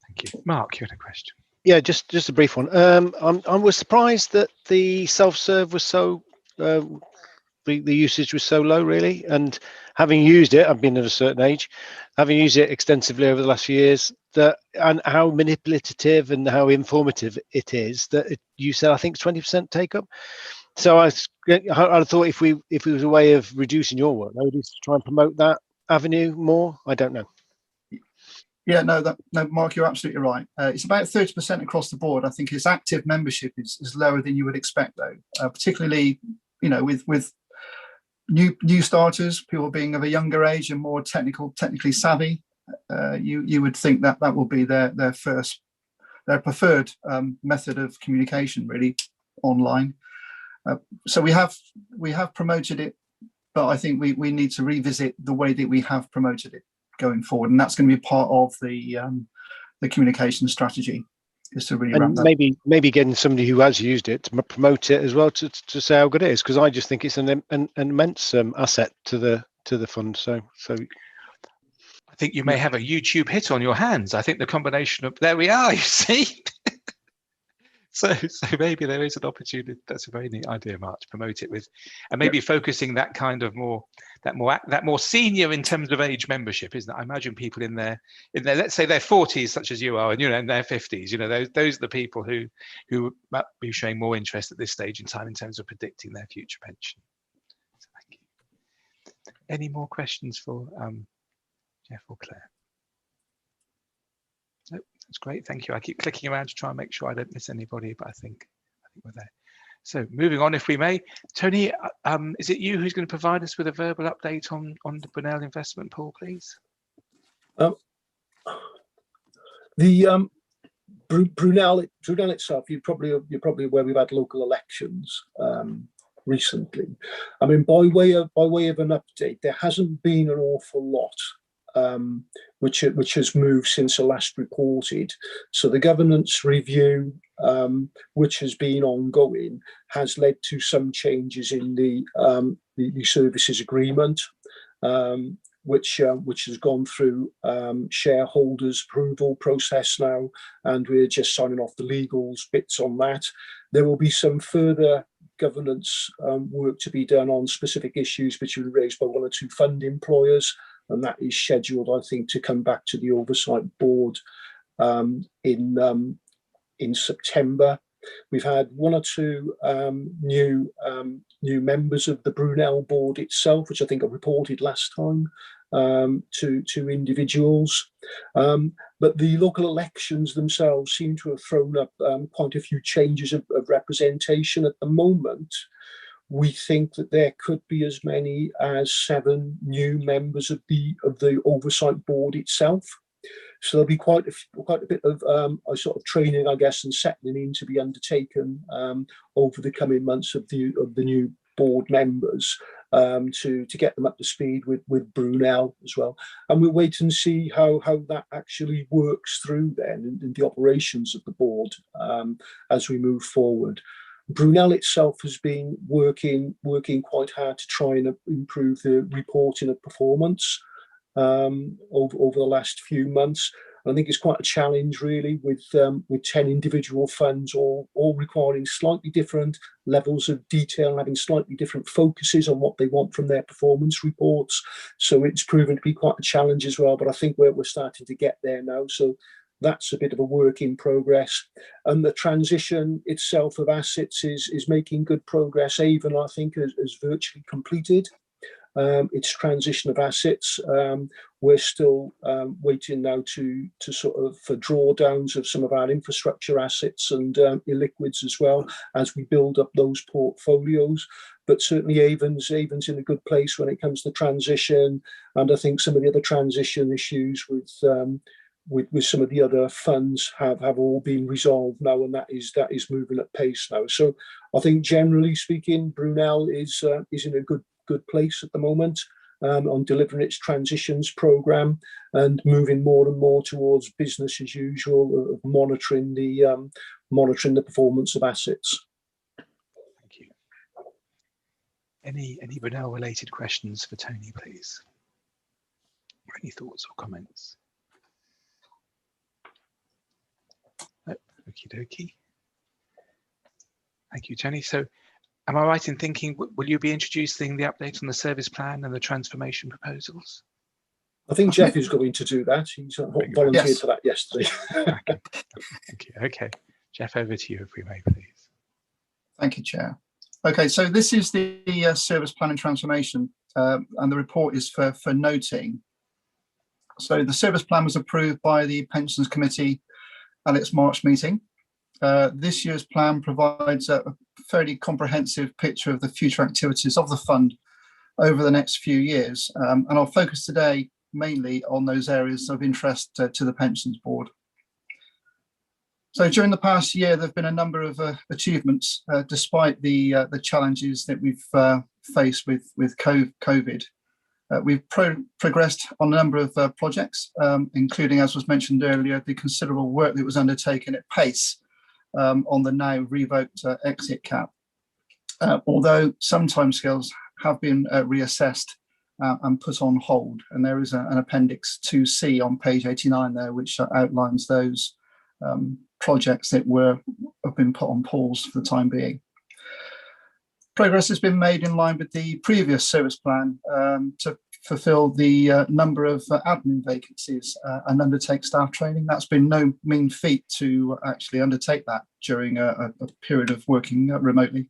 Speaker 1: Thank you. Mark, you had a question.
Speaker 12: Yeah, just a brief one. I was surprised that the self-serve was so the usage was so low, really. And having used it, I've been at a certain age, having used it extensively over the last few years, and how manipulative and how informative it is, that you said I think 20% take up. So I thought if it was a way of reducing your workload, is to try and promote that avenue more. I don't know.
Speaker 2: Yeah, no, Mark, you're absolutely right. It's about 30% across the board. I think its active membership is lower than you would expect, though. Particularly, with new starters, people being of a younger age and more technically savvy, you would think that will be their preferred method of communication, really, online. So we have promoted it, but I think we need to revisit the way that we have promoted it going forward, and that's going to be part of the communication strategy, is to really ramp that.
Speaker 12: Maybe getting somebody who has used it to promote it as well, to say how good it is, because I just think it's an immense asset to the fund. So
Speaker 1: I think you may have a YouTube hit on your hands. I think the combination of, there we are, you see. So maybe there is an opportunity. That's a very neat idea, Mark, to promote it with, and maybe focusing that kind of more senior in terms of age membership, isn't it? I imagine people in their let's say their 40s, such as you are, and in their 50s, those are the people who might be showing more interest at this stage in time in terms of predicting their future pension. So thank you. Any more questions for Jeff or Claire? Nope. That's great, thank you. I keep clicking around to try and make sure I don't miss anybody, but I think we're there. So moving on, if we may, Tony, is it you who's going to provide us with a verbal update on the Brunel investment pool, please?
Speaker 13: The Brunel itself, you're probably aware we've had local elections recently. I mean, by way of an update, there hasn't been an awful lot which has moved since the last reported. So the governance review, which has been ongoing, has led to some changes in the services agreement, which has gone through shareholders' approval process now, and we're just signing off the legals bits on that. There will be some further governance work to be done on specific issues which were raised by one or two fund employers, and that is scheduled, I think, to come back to the Oversight Board in September. We've had one or two new members of the Brunel board itself, which I think I reported last time to individuals. But the local elections themselves seem to have thrown up quite a few changes of representation at the moment. We think that there could be as many as 7 new members of the Oversight Board itself. So there'll be quite a bit of a sort of training, I guess, and settling in to be undertaken over the coming months of the new board members to get them up to speed with Brunel as well. And we'll wait and see how that actually works through then in the operations of the board as we move forward. Brunel itself has been working quite hard to try and improve the reporting of performance over the last few months. I think it's quite a challenge, really, with 10 individual funds all requiring slightly different levels of detail and having slightly different focuses on what they want from their performance reports. So it's proven to be quite a challenge as well. But I think we're starting to get there now. So that's a bit of a work in progress. And the transition itself of assets is making good progress. Avon, I think, has virtually completed its transition of assets. We're still waiting now to sort of for drawdowns of some of our infrastructure assets and illiquids as well as we build up those portfolios. But certainly Avon's in a good place when it comes to transition, and I think some of the other transition issues with some of the other funds have all been resolved now, and that is moving at pace now. So I think generally speaking, Brunel is in a good place at the moment on delivering its transitions program and moving more and more towards business as usual of monitoring the performance of assets.
Speaker 1: Thank you. Any Brunel related questions for Tony, please? Or any thoughts or comments? Oh, okie dokie. Thank you, Tony. So am I right in thinking, will you be introducing the update on the service plan and the transformation proposals?
Speaker 13: I think Jeff is going to do that. He's volunteered for that yesterday.
Speaker 1: Okay. Thank you. Okay, Jeff, over to you, if we may, please.
Speaker 2: Thank you, Chair. Okay, so this is the service plan and transformation, and the report is for noting. So the service plan was approved by the Pensions Committee at its March meeting. This year's plan provides a fairly comprehensive picture of the future activities of the fund over the next few years, and I'll focus today mainly on those areas of interest to the Pensions Board. So during the past year, there have been a number of achievements despite the challenges that we've faced with COVID. We've progressed on a number of projects, including, as was mentioned earlier, the considerable work that was undertaken at pace on the now revoked exit cap, although some timescales have been reassessed and put on hold. And there is an Appendix 2C on page 89 there, which outlines those projects that have been put on pause for the time being. Progress has been made in line with the previous service plan to fulfil the number of admin vacancies and undertake staff training. That's been no mean feat to actually undertake that during a period of working remotely.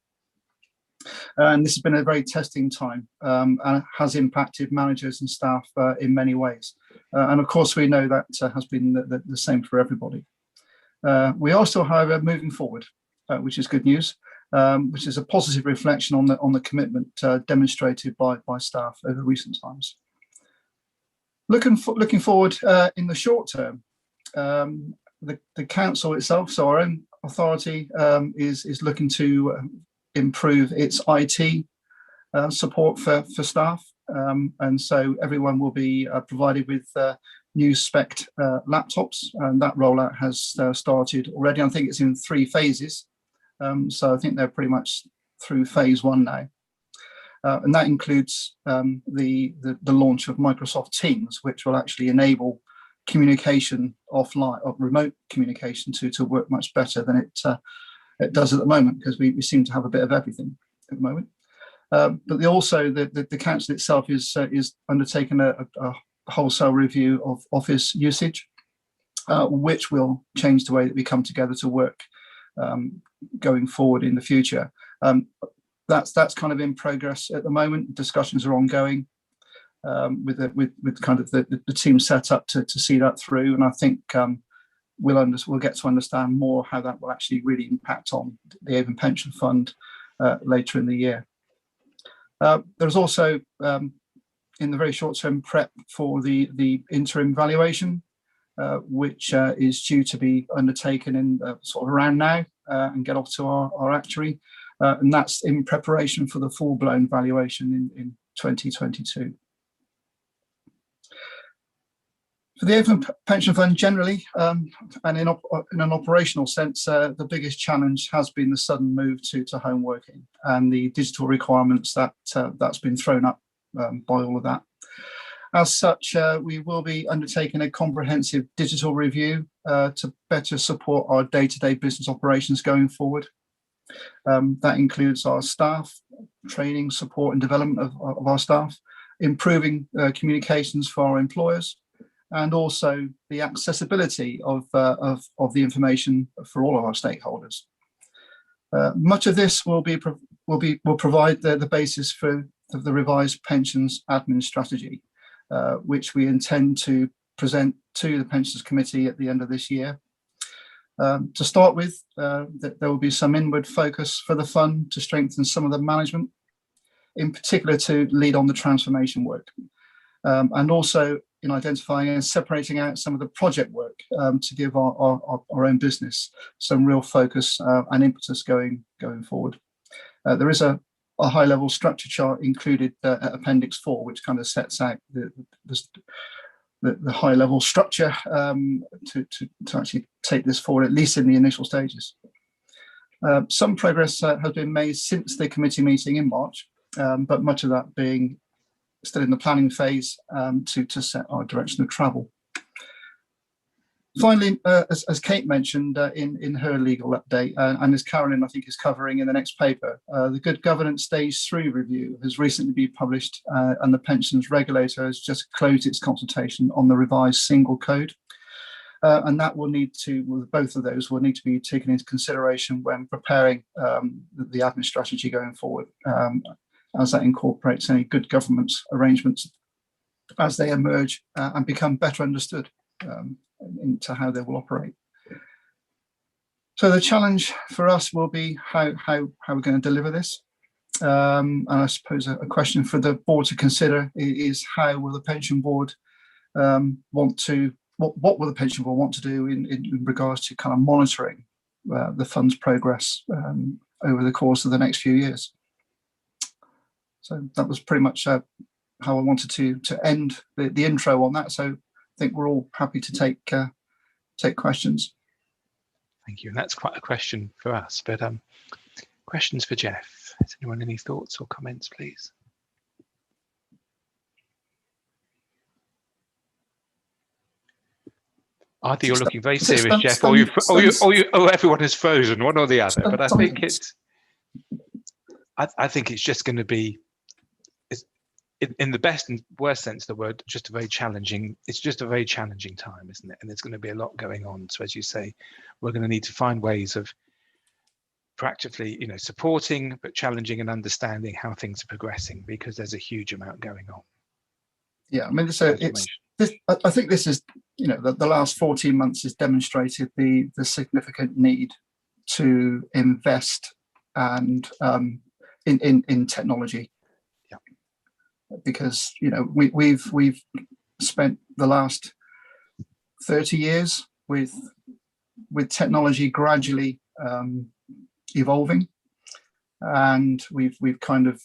Speaker 2: And this has been a very testing time and has impacted managers and staff in many ways. And of course, we know that has been the same for everybody. We are still, however, moving forward, which is good news. Which is a positive reflection on the commitment demonstrated by staff over recent times. Looking forward in the short term, the council itself, so our own authority, is looking to improve its IT support for staff, and so everyone will be provided with new spec laptops, and that rollout has started already. I think it's in 3 phases. So I think they're pretty much through phase 1 now. And that includes the launch of Microsoft Teams, which will actually enable communication offline, or remote communication to work much better than it does at the moment, because we seem to have a bit of everything at the moment. But also the council itself is undertaking a wholesale review of office usage, which will change the way that we come together to work going forward in the future. That's kind of in progress at the moment. Discussions are ongoing with kind of the team set up to see that through, and I think we'll get to understand more how that will actually really impact on the Avon Pension Fund later in the year. There's also in the very short term prep for the interim valuation, which is due to be undertaken in sort of around now and get off to our actuary, and that's in preparation for the full-blown valuation in 2022. For the Avon Pension Fund generally, and in an operational sense, the biggest challenge has been the sudden move to home working and the digital requirements that's been thrown up by all of that. As such, we will be undertaking a comprehensive digital review to better support our day-to-day business operations going forward. That includes our staff, training, support and development of our staff, improving communications for our employers, and also the accessibility of the information for all of our stakeholders. Much of this will provide the basis for the revised pensions admin strategy, which we intend to present to the Pensions Committee at the end of this year. To start with, there will be some inward focus for the fund to strengthen some of the management, in particular to lead on the transformation work, and also in identifying and separating out some of the project work to give our own business some real focus and impetus going forward. There is a high-level structure chart included at Appendix 4, which kind of sets out the high-level structure to actually take this forward, at least in the initial stages. Some progress has been made since the committee meeting in March, but much of that being still in the planning phase to set our direction of travel. Finally, as Kate mentioned in her legal update, and as Carolyn I think is covering in the next paper, the Good Governance Stage 3 review has recently been published, and the pensions regulator has just closed its consultation on the revised single code. And that will need to, well, both of those will need to be taken into consideration when preparing the admin strategy going forward, as that incorporates any good governance arrangements as they emerge and become better understood into how they will operate. So the challenge for us will be how we're going to deliver this. And I suppose a question for the board to consider is how will the pension board what will the pension board want to do in regards to kind of monitoring the fund's progress over the course of the next few years. So that was pretty much how I wanted to end the intro on that. So I think we're all happy to take questions.
Speaker 1: Thank you. And that's quite a question for us, but questions for Jeff. Has anyone any thoughts or comments, please? Either you're looking very serious, Jeff, or everyone has frozen, one or the other. But I think it's just going to be, in the best and worst sense of the word, just a very challenging. It's just a very challenging time, isn't it? And there's going to be a lot going on. So as you say, we're going to need to find ways of practically, supporting but challenging and understanding how things are progressing, because there's a huge amount going on.
Speaker 2: Yeah, I mean, I think this is, the last 14 months has demonstrated the significant need to invest and in technology.
Speaker 1: Yeah.
Speaker 2: Because we've spent the last 30 years with technology gradually evolving, and we've kind of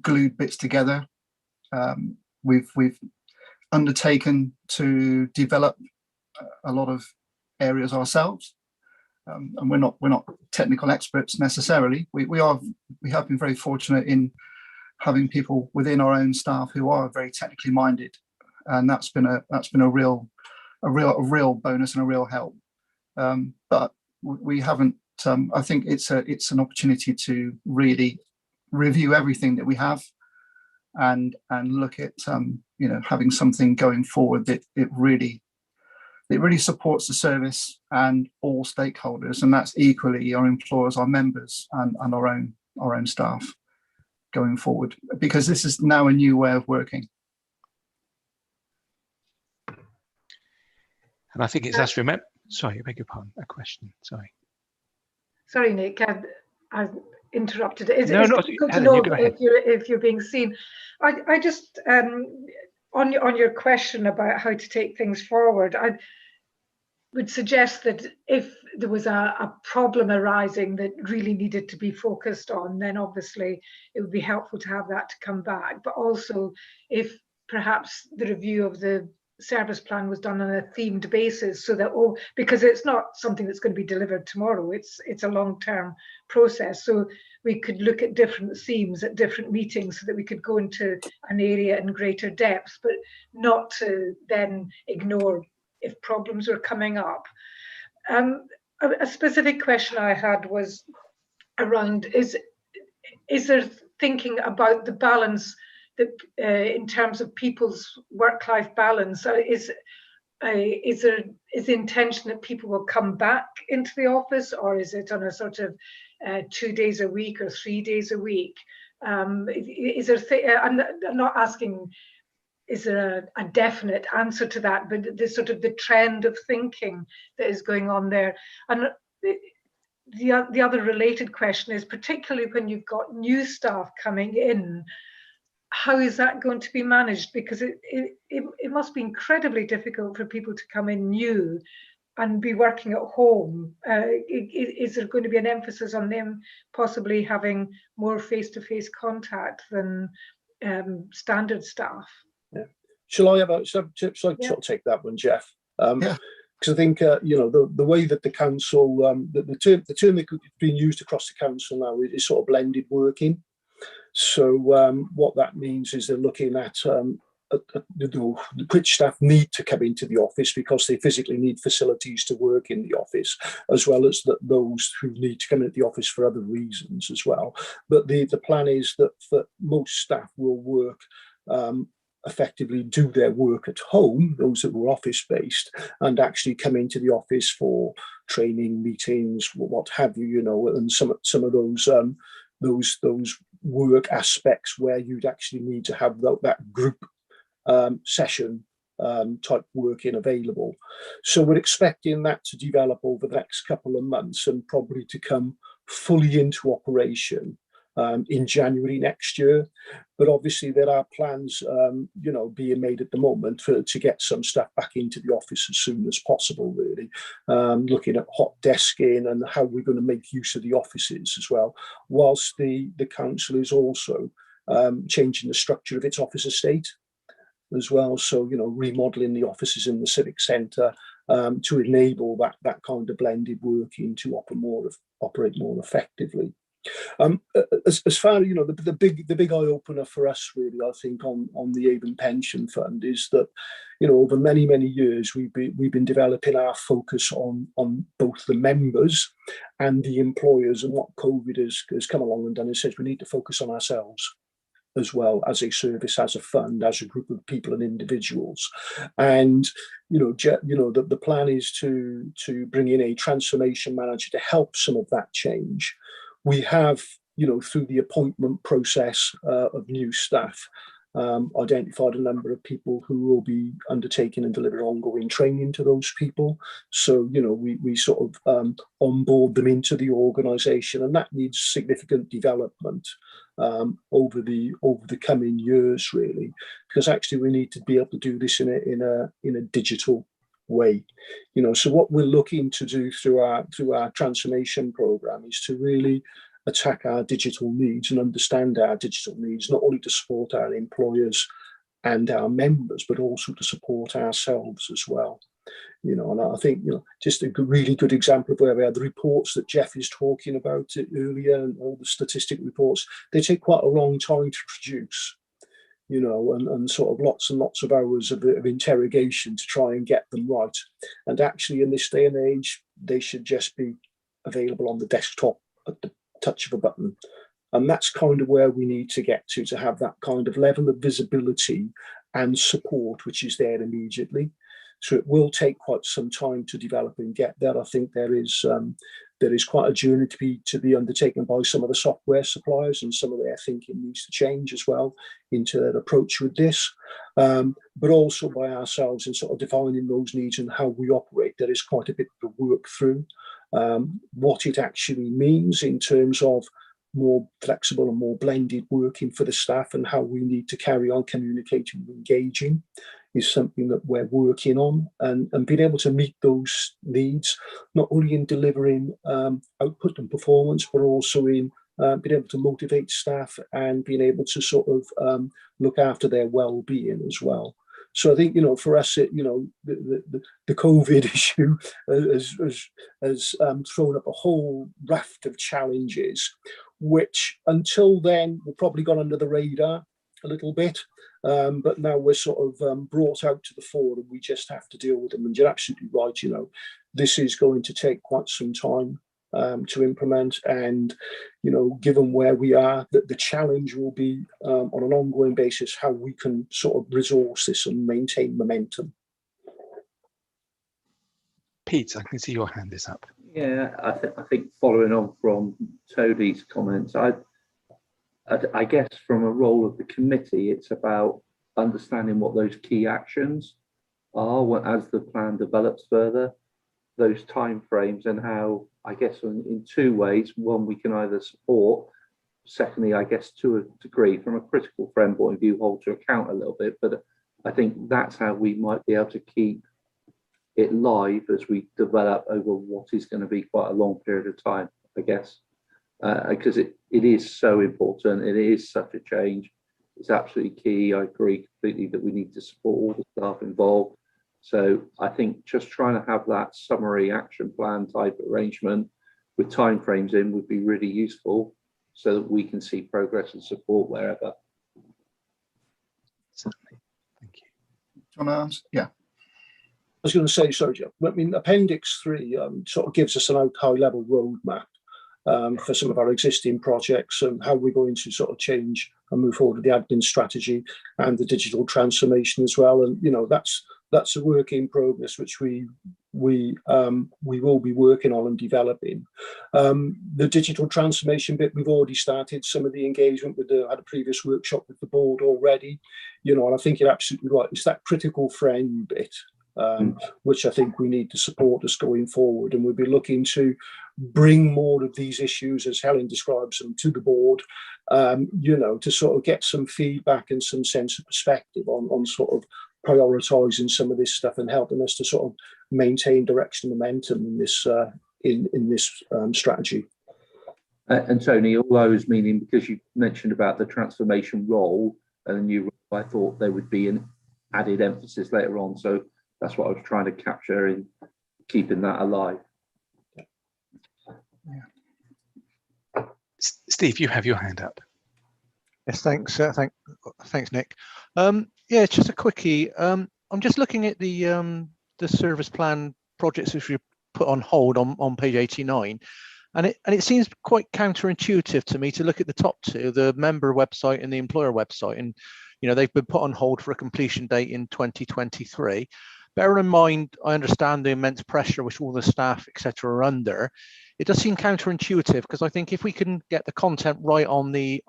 Speaker 2: glued bits together. We've undertaken to develop a lot of areas ourselves, and we're not technical experts necessarily. We have been very fortunate in having people within our own staff who are very technically minded, and that's been a real bonus and a real help. But we haven't. I think it's an opportunity to really review everything that we have, and look at having something going forward that it really supports the service and all stakeholders, and that's equally our employers, our members, and our own staff going forward, because this is now a new way of working.
Speaker 1: And I think it's us remember. Sorry, I beg your pardon. A question.
Speaker 11: Sorry, Nick. I interrupted. It's
Speaker 1: difficult
Speaker 11: to know if you're being seen. I just on your question about how to take things forward, I would suggest that if there was a problem arising that really needed to be focused on, then obviously it would be helpful to have that to come back. But also, if perhaps the review of the service plan was done on a themed basis, so that because it's not something that's going to be delivered tomorrow, it's a long-term process, so we could look at different themes at different meetings, so that we could go into an area in greater depth, but not to then ignore if problems were coming up. A specific question I had was around is there thinking about the balance that in terms of people's work-life balance, is the intention that people will come back into the office, or is it on a sort of 2 days a week or 3 days a week? Is there? I'm not asking, is there a definite answer to that, but the sort of the trend of thinking that is going on there. And the other related question is, particularly when you've got new staff coming in, how is that going to be managed? Because it must be incredibly difficult for people to come in new and be working at home. Is there going to be an emphasis on them possibly having more face-to-face contact than standard staff?
Speaker 13: Yeah. Shall I sort of take that one, Jeff?
Speaker 2: Yeah.
Speaker 13: Because I think the way that the council, the term that's being used across the council now is sort of blended working. So what that means is they're looking at which staff need to come into the office because they physically need facilities to work in the office, as well as those who need to come into the office for other reasons as well. But the plan is that most staff will work effectively do their work at home, those that were office based, and actually come into the office for training, meetings, what have you, and some of those work aspects where you'd actually need to have that group session type working available. So we're expecting that to develop over the next couple of months and probably to come fully into operation in January next year. But obviously there are plans being made at the moment to get some stuff back into the office as soon as possible, really, looking at hot desking and how we're going to make use of the offices as well, whilst the council is also changing the structure of its office estate as well. So remodeling the offices in the civic centre to enable that kind of blended working to operate more effectively. As far the big eye opener for us, really, I think on the Avon Pension Fund is that over many years we've been developing our focus on both the members and the employers, and what COVID has come along and done is says we need to focus on ourselves as well, as a service, as a fund, as a group of people and individuals. And the plan is to bring in a transformation manager to help some of that change. We have, through the appointment process of new staff, identified a number of people who will be undertaking and delivering ongoing training to those people. So, we sort of onboard them into the organisation, and that needs significant development over the coming years, really, because actually we need to be able to do this in a digital way. So what we're looking to do through our transformation program is to really attack our digital needs and understand our digital needs, not only to support our employers and our members, but also to support ourselves as well. And I think just a really good example of where we are, the reports that Jeff is talking about earlier, and all the statistic reports, they take quite a long time to produce. And sort of lots and lots of hours of interrogation to try and get them right. And actually, in this day and age, they should just be available on the desktop at the touch of a button. And that's kind of where we need to get to have that kind of level of visibility and support, which is there immediately. So it will take quite some time to develop and get there. I think there is quite a journey to be undertaken by some of the software suppliers, and some of their thinking needs to change as well into their approach with this, but also by ourselves in sort of defining those needs and how we operate. There is quite a bit to work through what it actually means in terms of more flexible and more blended working for the staff, and how we need to carry on communicating and engaging is something that we're working on, and being able to meet those needs, not only in delivering output and performance, but also in being able to motivate staff and being able to sort of look after their well-being as well. So I think, for us, the COVID issue has thrown up a whole raft of challenges, which until then were probably gone under the radar a little bit. But now we're sort of brought out to the fore, and we just have to deal with them. And you're absolutely right, this is going to take quite some time to implement. And, given where we are, that the challenge will be on an ongoing basis, how we can sort of resource this and maintain momentum.
Speaker 1: Pete, I can see your hand is up.
Speaker 15: Yeah, I think following on from Tony's comments, I guess from a role of the committee, it's about understanding what those key actions are as the plan develops further, those timeframes, and how, I guess, in two ways. One, we can either support. Secondly, I guess to a degree, from a critical friend point of view, hold to account a little bit. But I think that's how we might be able to keep it live as we develop over what is going to be quite a long period of time, I guess, because it is so important. It is such a change. It's absolutely key. I agree completely that we need to support all the staff involved. So I think just trying to have that summary action plan type arrangement with timeframes in would be really useful, so that we can see progress and support wherever.
Speaker 1: Certainly. Thank you.
Speaker 2: Do you want to answer? Yeah.
Speaker 13: I was going to say, sorry, Jeff. I mean, Appendix 3 sort of gives us an high-level roadmap for some of our existing projects and how we're going to sort of change and move forward with the admin strategy and the digital transformation as well. And you know, that's a work in progress, which we will be working on and developing. The digital transformation bit, we've already started some of the engagement with had a previous workshop with the board already. You know, and I think you're absolutely right. It's that critical friend bit, which I think we need to support us going forward, and we'll be looking to bring more of these issues, as Helen describes them, to the board, you know, to sort of get some feedback and some sense of perspective on sort of prioritising some of this stuff and helping us to sort of maintain direction and momentum in this strategy.
Speaker 15: And Tony, all I was meaning, because you mentioned about the transformation role and the new role, I thought there would be an added emphasis later on. So that's what I was trying to capture in keeping that alive.
Speaker 1: Yeah. Steve, you have your hand up.
Speaker 9: Yes, thanks. Thanks, Nick. Yeah, it's just a quickie. I'm just looking at the service plan projects which we put on hold on page 89, and it seems quite counterintuitive to me to look at the top two, the member website and the employer website, and you know they've been put on hold for a completion date in 2023. Bear in mind, I understand the immense pressure which all the staff, etc., are under. It does seem counterintuitive, because I think if we can get the content right on the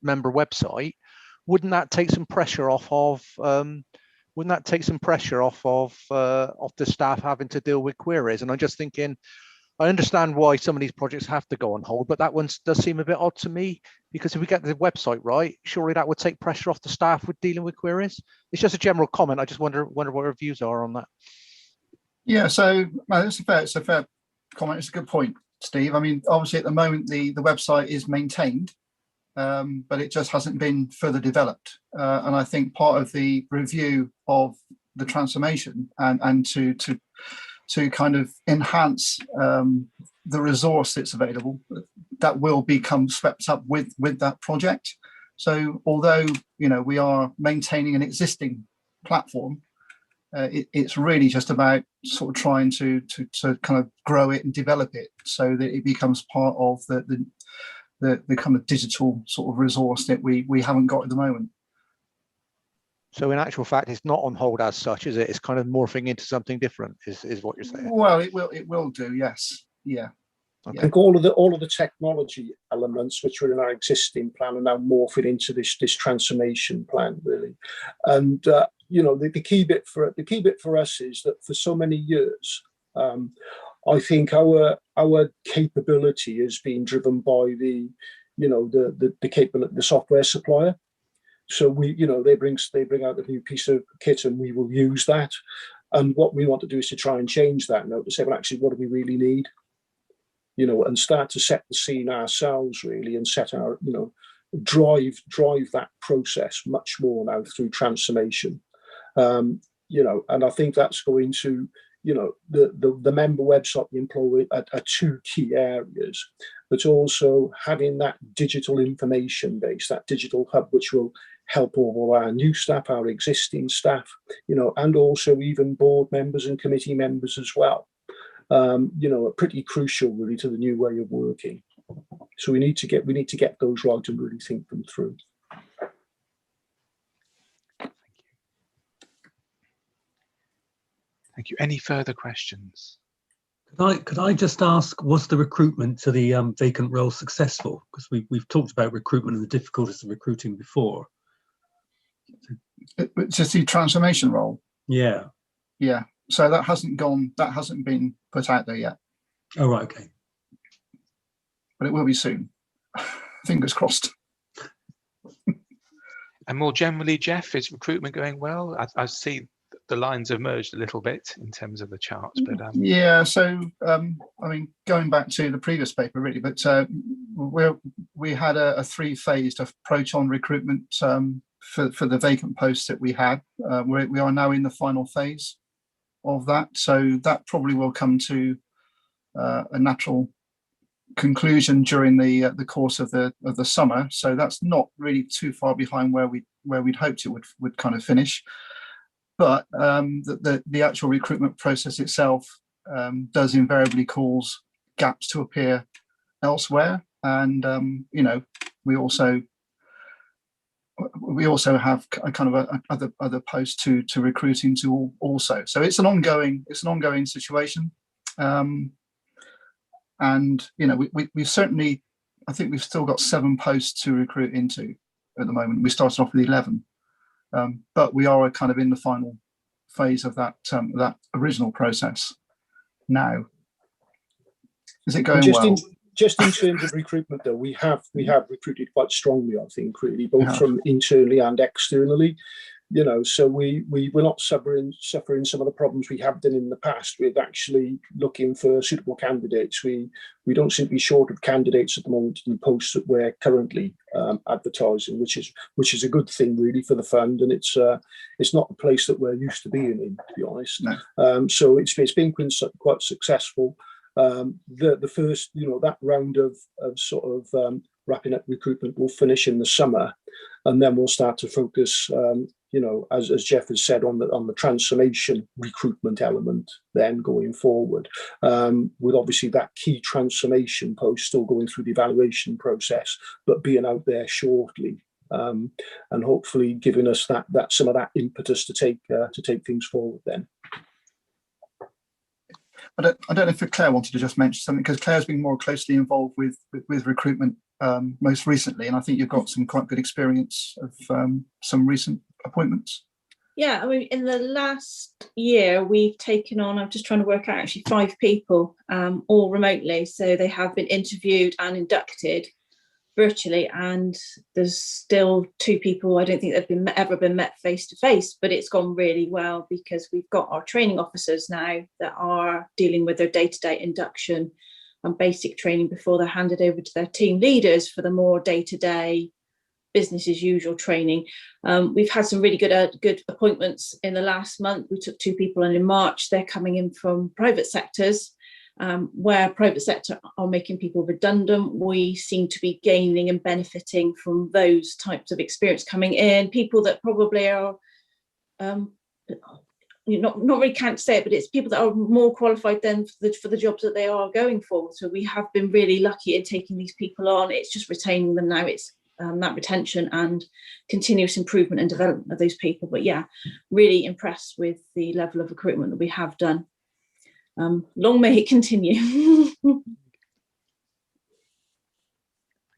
Speaker 9: member website, wouldn't that take some pressure off of the staff having to deal with queries? And I'm just thinking, I understand why some of these projects have to go on hold, but that one does seem a bit odd to me, because if we get the website right, surely that would take pressure off the staff with dealing with queries. It's just a general comment. I just wonder what your views are on that.
Speaker 2: Yeah, so it's a fair comment. It's a good point, Steve. I mean, obviously at the moment the website is maintained, but it just hasn't been further developed. And I think part of the review of the transformation and to kind of enhance the resource that's available, that will become swept up with that project. So although, you know, we are maintaining an existing platform, it's really just about sort of trying to kind of grow it and develop it so that it becomes part of the kind of digital sort of resource that we haven't got at the moment. So
Speaker 9: in actual fact, it's not on hold as such, is it? It's kind of morphing into something different, is what you're saying?
Speaker 2: Well, it will do, yes. Yeah.
Speaker 13: Okay. I think all of the technology elements which were in our existing plan are now morphing into this transformation plan, really. And you know, the key bit for us is that for so many years, I think our capability is being driven by the software supplier. So they bring out the new piece of kit and we will use that. And what we want to do is to try and change that now to say, well, actually, what do we really need? You know, and start to set the scene ourselves, really, and set our, you know, drive that process much more now through transformation. You know, and I think that's going to, you know, the member website, the employee are two key areas, but also having that digital information base, that digital hub, which will help all our new staff, our existing staff, you know, and also even board members and committee members as well. You know, are pretty crucial really to the new way of working. So we need to get those right and really think them through.
Speaker 1: Thank you. Any further questions?
Speaker 10: Could I just ask, was the recruitment to the vacant role successful? Because we've talked about recruitment and the difficulties of recruiting before.
Speaker 2: Just the transformation role.
Speaker 10: Yeah.
Speaker 2: Yeah. So that hasn't been put out there yet.
Speaker 10: Oh, right. Okay.
Speaker 2: But it will be soon. Fingers crossed.
Speaker 1: And more generally, Jeff, is recruitment going well? I see the lines have merged a little bit in terms of the charts, but
Speaker 2: yeah. So I mean, going back to the previous paper, really, but we had a 3-phased approach on recruitment for the vacant posts that we had. We are now in the final phase of that, so that probably will come to a natural conclusion during the course of the summer. So that's not really too far behind where we'd hoped it would kind of finish. But the actual recruitment process itself does invariably cause gaps to appear elsewhere, and you know, we also have a kind of other posts to recruit into also. So it's an ongoing situation, and you know, we've certainly, I think we've still got 7 posts to recruit into at the moment. We started off with 11. But we are kind of in the final phase of that original process now. Is it going well?
Speaker 13: Just in terms of recruitment, though, we have recruited quite strongly, I think, really, both from internally and externally. You know, so we're not suffering some of the problems we have done in the past with actually looking for suitable candidates. We don't seem to be short of candidates at the moment in the posts that we're currently advertising, which is a good thing really for the fund, and it's not a place that we're used to being in, to be honest. No. So it's been quite successful. The first, you know, that round of sort of wrapping up recruitment will finish in the summer, and then we'll start to focus, you know, as Jeff has said, on the transformation recruitment element then going forward, with obviously that key transformation post still going through the evaluation process, but being out there shortly, and hopefully giving us that some of that impetus to take things forward then.
Speaker 2: I don't know if Claire wanted to just mention something, because Claire's been more closely involved with recruitment most recently, and I think you've got some quite good experience of some recent appointments.
Speaker 6: Yeah, I mean, in the last year, we've taken on, I'm just trying to work out actually 5 people, all remotely. So they have been interviewed and inducted virtually, and there's still 2 people I don't think they've ever been met face to face, but it's gone really well because we've got our training officers now that are dealing with their day-to-day induction and basic training before they're handed over to their team leaders for the more day-to-day business as usual training. We've had some really good appointments in the last month. We took 2 people in March. They're coming in from private sectors, where private sector are making people redundant. We seem to be gaining and benefiting from those types of experience coming in. People that probably are, not really can't say it, but it's people that are more qualified than for the jobs that they are going for. So we have been really lucky in taking these people on. It's just retaining them now. It's that retention and continuous improvement and development of those people. But yeah, really impressed with the level of recruitment that we have done. Long may it continue.
Speaker 1: Thank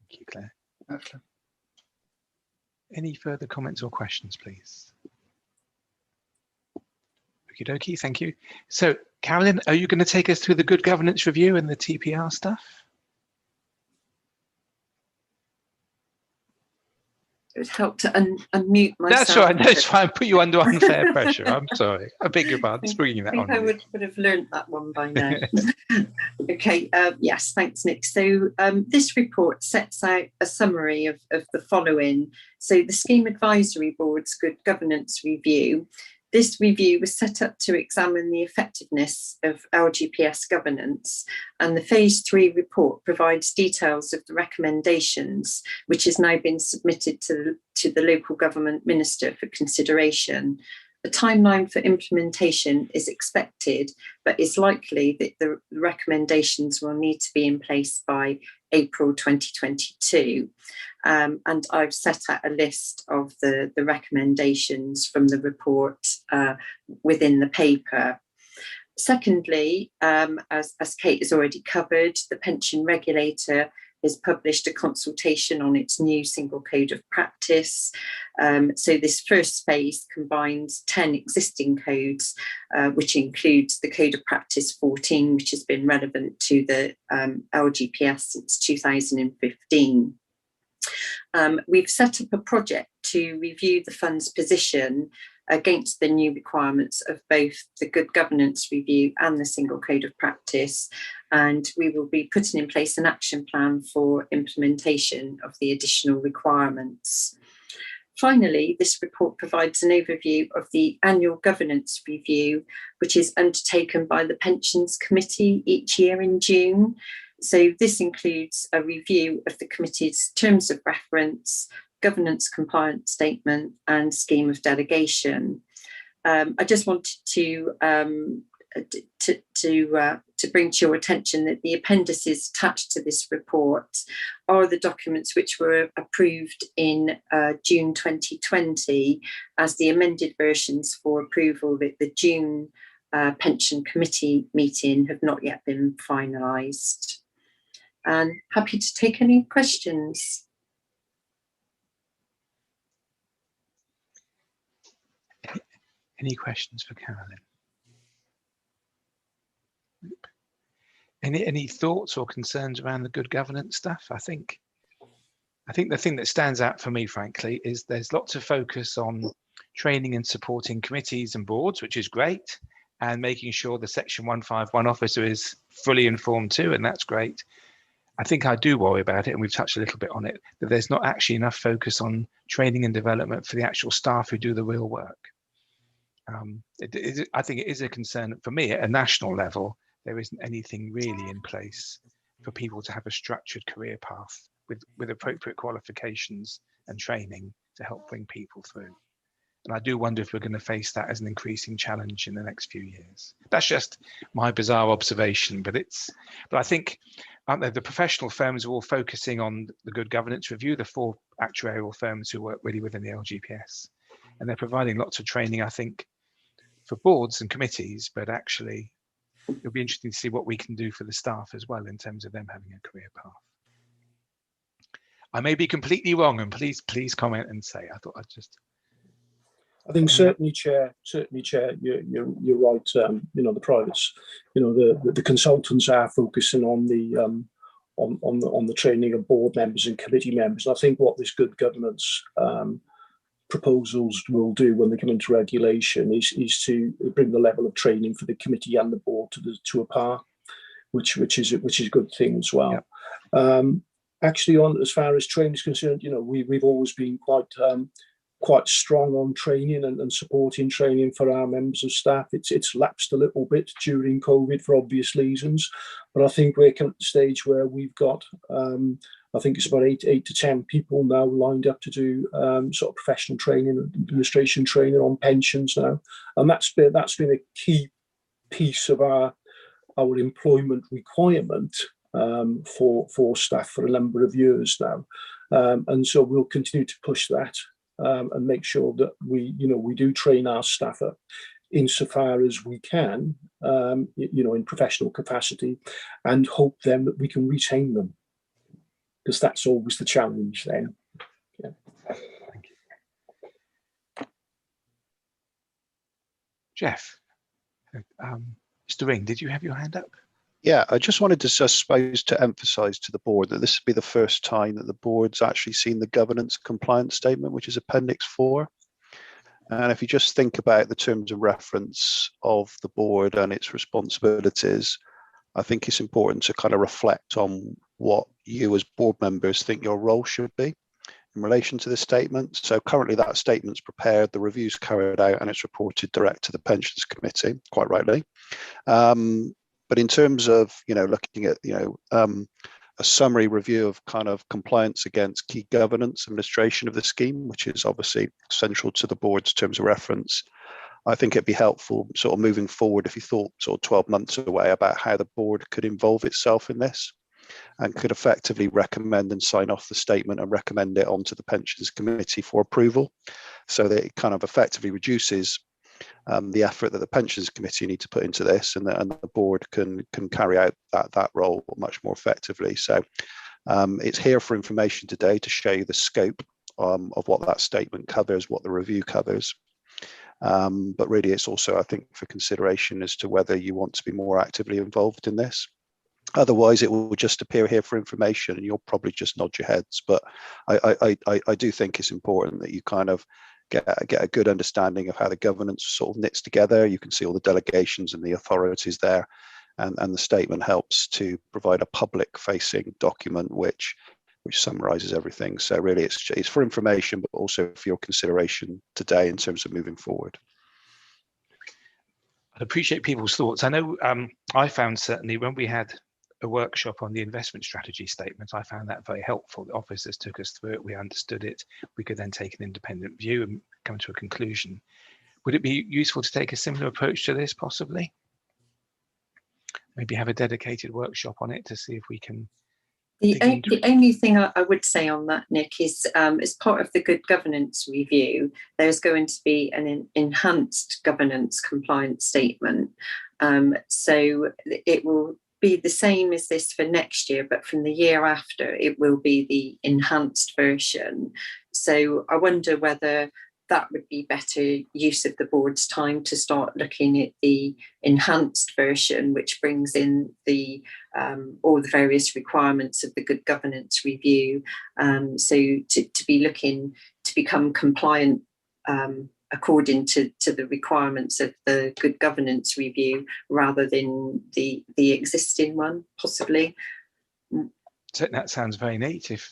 Speaker 1: you, Claire.
Speaker 2: Okay.
Speaker 1: Any further comments or questions, please? Okie dokie, thank you. So, Carolyn, are you going to take us through the good governance review and the TPR stuff?
Speaker 3: It would help to unmute myself.
Speaker 1: That's right. That's fine. Put you under unfair pressure. I'm sorry. I beg your pardon. Springing that on you.
Speaker 3: I would have learned that one by now. Okay. Yes. Thanks, Nick. So this report sets out a summary of the following. So the Scheme Advisory Board's Good Governance Review. This review was set up to examine the effectiveness of LGPS governance, and the Phase 3 report provides details of the recommendations, which has now been submitted to the local government minister for consideration. The timeline for implementation is expected, but it's likely that the recommendations will need to be in place by April 2022. And I've set out a list of the recommendations from the report within the paper. Secondly, as Kate has already covered, the pension regulator has published a consultation on its new single code of practice. So this first phase combines 10 existing codes, which includes the Code of Practice 14, which has been relevant to the LGPS since 2015. We've set up a project to review the fund's position against the new requirements of both the Good Governance Review and the Single Code of Practice, and we will be putting in place an action plan for implementation of the additional requirements. Finally, this report provides an overview of the annual governance review, which is undertaken by the Pensions Committee each year in June. So this includes a review of the committee's terms of reference, governance compliance statement, and scheme of delegation. I just wanted to bring to your attention that the appendices attached to this report are the documents which were approved in June 2020 as the amended versions for approval at the June Pension Committee meeting have not yet been finalised. And happy to take any questions.
Speaker 1: Any questions for Carolyn? Any thoughts or concerns around the good governance stuff? I think the thing that stands out for me, frankly, is there's lots of focus on training and supporting committees and boards, which is great, and making sure the Section 151 officer is fully informed too, and that's great. I think I do worry about it, and we've touched a little bit on it, that there's not actually enough focus on training and development for the actual staff who do the real work. I think it is a concern for me at a national level. There isn't anything really in place for people to have a structured career path with appropriate qualifications and training to help bring people through. And I do wonder if we're going to face that as an increasing challenge in the next few years. That's just my bizarre observation, but I think, aren't there, the professional firms are all focusing on the good governance review, the 4 actuarial firms who work really within the LGPS, and they're providing lots of training, I think, for boards and committees, but actually it'll be interesting to see what we can do for the staff as well in terms of them having a career path. I may be completely wrong, and please comment and say.
Speaker 13: I think certainly, Chair, you're right. The privates, the consultants are focusing on the training of board members and committee members. And I think what this good governance proposals will do when they come into regulation is to bring the level of training for the committee and the board to a par, which is a good thing as well. Yeah. Actually, on as far as training is concerned, we've always been quite strong on training and supporting training for our members of staff. It's lapsed a little bit during COVID for obvious reasons, but I think we're at the stage where we've got I think it's about 8 to 10 people now lined up to do sort of professional training, administration training on pensions now, and that's been a key piece of our employment requirement for staff for a number of years now, and so we'll continue to push that and make sure that we do train our staff up insofar as we can, in professional capacity, and hope then that we can retain them, because that's always the challenge then. Yeah.
Speaker 1: Thank you. Jeff, Mr. Ring, did you have your hand up?
Speaker 7: Yeah, I just wanted to emphasise to the board that this would be the first time that the board's actually seen the governance compliance statement, which is Appendix 4. And if you just think about the terms of reference of the board and its responsibilities, I think it's important to kind of reflect on what you as board members think your role should be in relation to this statement. So currently that statement's prepared, the review's carried out, and it's reported direct to the Pensions Committee, quite rightly. But in terms of, looking at, a summary review of kind of compliance against key governance administration of the scheme, which is obviously central to the board's terms of reference, I think it'd be helpful sort of moving forward if you thought sort of 12 months away about how the board could involve itself in this and could effectively recommend and sign off the statement and recommend it onto the Pensions Committee for approval, so that it kind of effectively reduces the effort that the Pensions Committee need to put into this, and the board can carry out that role much more effectively. So it's here for information today to show you the scope of what that statement covers, what the review covers. But really, it's also, I think, for consideration as to whether you want to be more actively involved in this. Otherwise, it will just appear here for information, and you'll probably just nod your heads. But I do think it's important that you kind of get a good understanding of how the governance sort of knits together. You can see all the delegations and the authorities there, and the statement helps to provide a public-facing document which summarizes everything. So really, it's for information, but also for your consideration today in terms of moving forward.
Speaker 1: I'd appreciate people's thoughts. I know I found certainly when we had a workshop on the investment strategy statement, I found that very helpful. The officers took us through it, we understood it, we could then take an independent view and come to a conclusion. Would it be useful to take a similar approach to this, possibly? Maybe have a dedicated workshop on it to see if we can.
Speaker 3: The only thing I would say on that, Nick, is as part of the good governance review, there's going to be an enhanced governance compliance statement. So it will be the same as this for next year, but from the year after, it will be the enhanced version. So I wonder whether that would be better use of the board's time to start looking at the enhanced version, which brings in the all the various requirements of the good governance review. So to be looking to become compliant according to the requirements of the good governance review, rather than the existing one, possibly.
Speaker 1: So that sounds very neat. If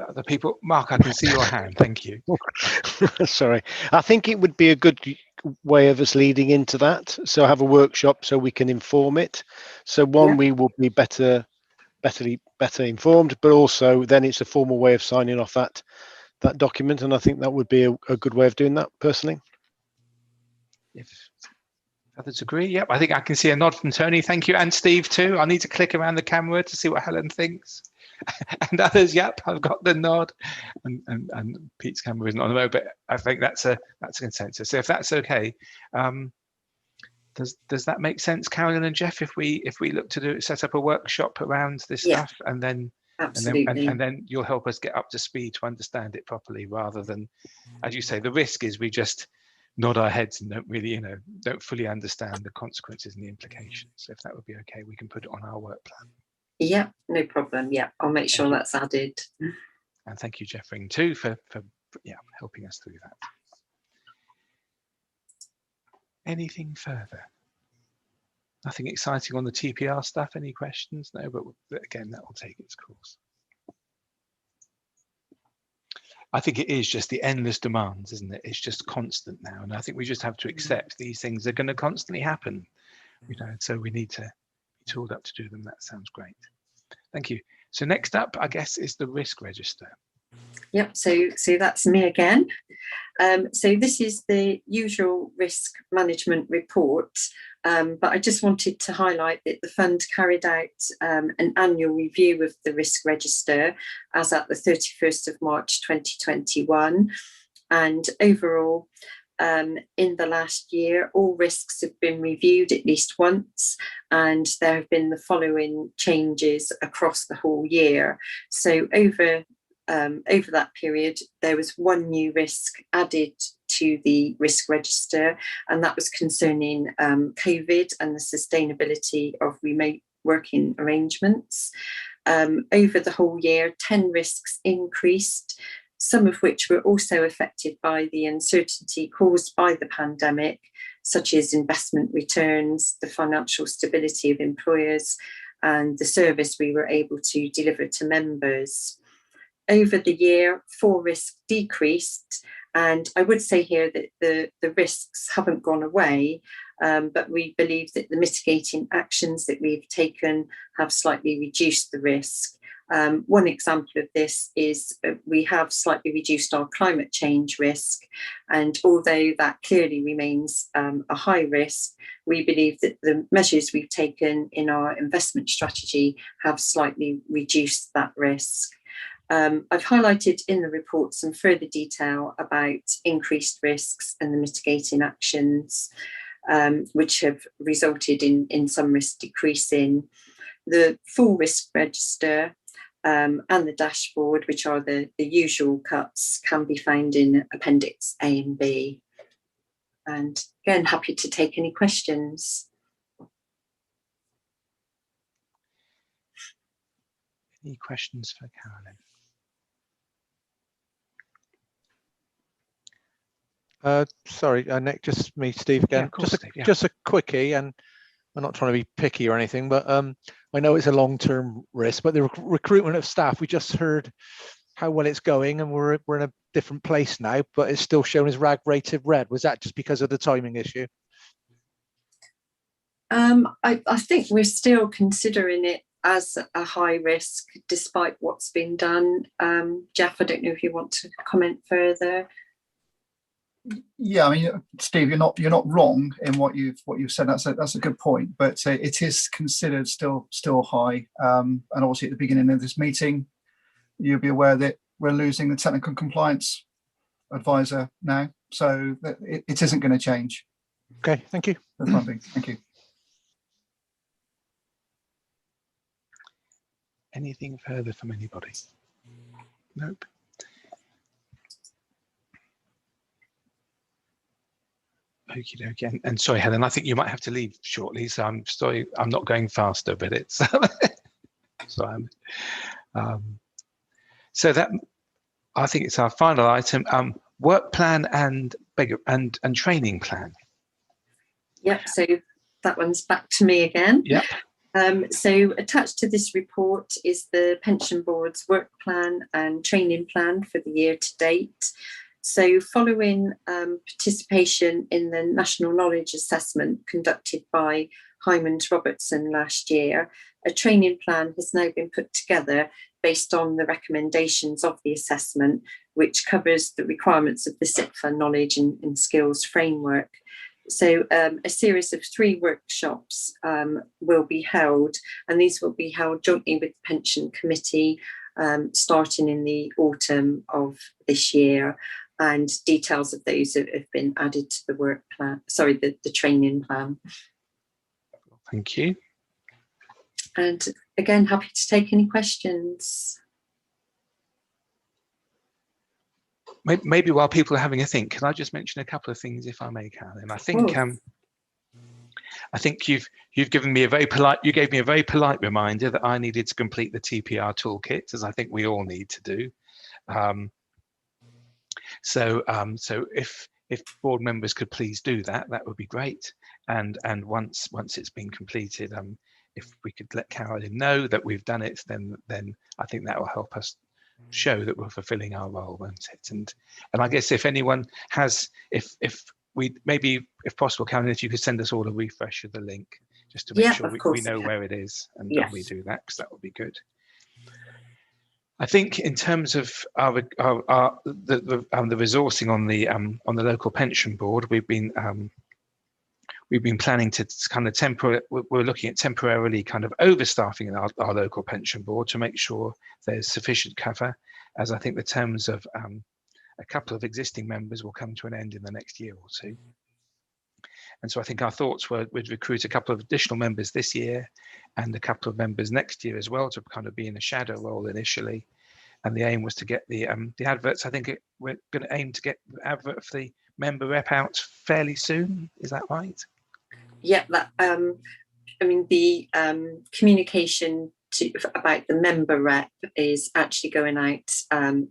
Speaker 1: other people, Mark, I can see your hand. Thank you.
Speaker 12: Sorry, I think it would be a good way of us leading into that. So have a workshop so we can inform it. So one, we will be better informed, but also then it's a formal way of signing off that document, and I think that would be a good way of doing that personally.
Speaker 1: If others agree, yep. I think I can see a nod from Tony. Thank you, and Steve too. I need to click around the camera to see what Helen thinks. And others, yep, I've got the nod. And Pete's camera isn't on the road, but I think that's a consensus. So if that's okay, does that make sense, Carolyn and Jeff? If we look to set up a workshop around this stuff, and then.
Speaker 3: Absolutely.
Speaker 1: And then you'll help us get up to speed to understand it properly, rather than, as you say, the risk is we just nod our heads and don't really, don't fully understand the consequences and the implications. So if that would be okay, we can put it on our work plan.
Speaker 3: Yeah, no problem. Yeah, I'll make sure that's added.
Speaker 1: And thank you, Jeffrey, too, for helping us through that. Anything further? Nothing exciting on the TPR stuff. Any questions? No, but again, that will take its course. I think it is just the endless demands, isn't it? It's just constant now, and I think we just have to accept these things are going to constantly happen. So we need to be tooled up to do them. That sounds great. Thank you. So next up, I guess, is the risk register.
Speaker 3: Yep, so that's me again. So this is the usual risk management report, but I just wanted to highlight that the fund carried out an annual review of the risk register as at the 31st of March 2021. And overall, in the last year, all risks have been reviewed at least once, and there have been the following changes across the whole year. So over that period, there was one new risk added to the risk register, and that was concerning COVID and the sustainability of remote working arrangements. Over the whole year, 10 risks increased, some of which were also affected by the uncertainty caused by the pandemic, such as investment returns, the financial stability of employers, and the service we were able to deliver to members. Over the year, 4 risks decreased, and I would say here that the risks haven't gone away, but we believe that the mitigating actions that we've taken have slightly reduced the risk. One example of this is we have slightly reduced our climate change risk, and although that clearly remains a high risk, we believe that the measures we've taken in our investment strategy have slightly reduced that risk. I've highlighted in the report some further detail about increased risks and the mitigating actions, which have resulted in some risk decreasing. The full risk register and the dashboard, which are the usual cuts, can be found in Appendix A and B. And again, happy to take any questions.
Speaker 1: Any questions for Carolyn?
Speaker 9: Sorry, Nick, just me, Steve again.
Speaker 1: Yeah, of course, Steve, yeah.
Speaker 9: Just a quickie, and I'm not trying to be picky or anything, but I know it's a long-term risk, but the recruitment of staff, we just heard how well it's going, and we're in a different place now, but it's still shown as RAG rated red. Was that just because of the timing issue?
Speaker 3: I think we're still considering it as a high risk, despite what's been done. Jeff, I don't know if you want to comment further.
Speaker 2: Yeah, I mean, Steve, you're not wrong in what you've said. That's a good point, but it is considered still high. And obviously, at the beginning of this meeting, you'll be aware that we're losing the technical compliance advisor now, so it isn't going to change.
Speaker 9: Okay, thank you.
Speaker 2: For the time being. Thank you.
Speaker 1: Anything further from anybody? Nope. Okie dokie. And sorry, Helen, I think you might have to leave shortly, so I'm sorry, I'm not going faster, but it's so so that I think it's our final item. Work plan and training plan.
Speaker 3: Yep. So that one's back to me again.
Speaker 1: Yep.
Speaker 3: So attached to this report is the Pension Board's work plan and training plan for the year to date. So following participation in the National Knowledge Assessment conducted by Hymans Robertson last year, a training plan has now been put together based on the recommendations of the assessment, which covers the requirements of the SIPFA knowledge and skills framework. So a series of 3 workshops will be held, and these will be held jointly with the Pension Committee starting in the autumn of this year. And details of those have been added to the work plan, sorry, the training plan.
Speaker 1: Thank you.
Speaker 3: And again, happy to take any questions.
Speaker 1: Maybe while people are having a think, can I just mention a couple of things, if I may, Carolyn? I think you've given me you gave me a very polite reminder that I needed to complete the TPR toolkit, as I think we all need to do. So if board members could please do that, that would be great. And once it's been completed, if we could let Carolyn know that we've done it, then I think that will help us show that we're fulfilling our role, won't it? And I guess if anyone has, if possible, Carolyn, if you could send us all a refresh of the link, just to make sure we know where it is, and we do that, because that would be good. I think in terms of the resourcing on the local pension board, we've been planning to kind of we're looking at temporarily kind of overstaffing our local pension board to make sure there's sufficient cover, as I think the terms of a couple of existing members will come to an end in the next year or two. And so I think our thoughts were we'd recruit a couple of additional members this year and a couple of members next year as well, to kind of be in a shadow role initially. And the aim was to get the adverts. I think we're going to aim to get the advert for the member rep out fairly soon. Is that right?
Speaker 3: Yeah, I mean, the communication about the member rep is actually going out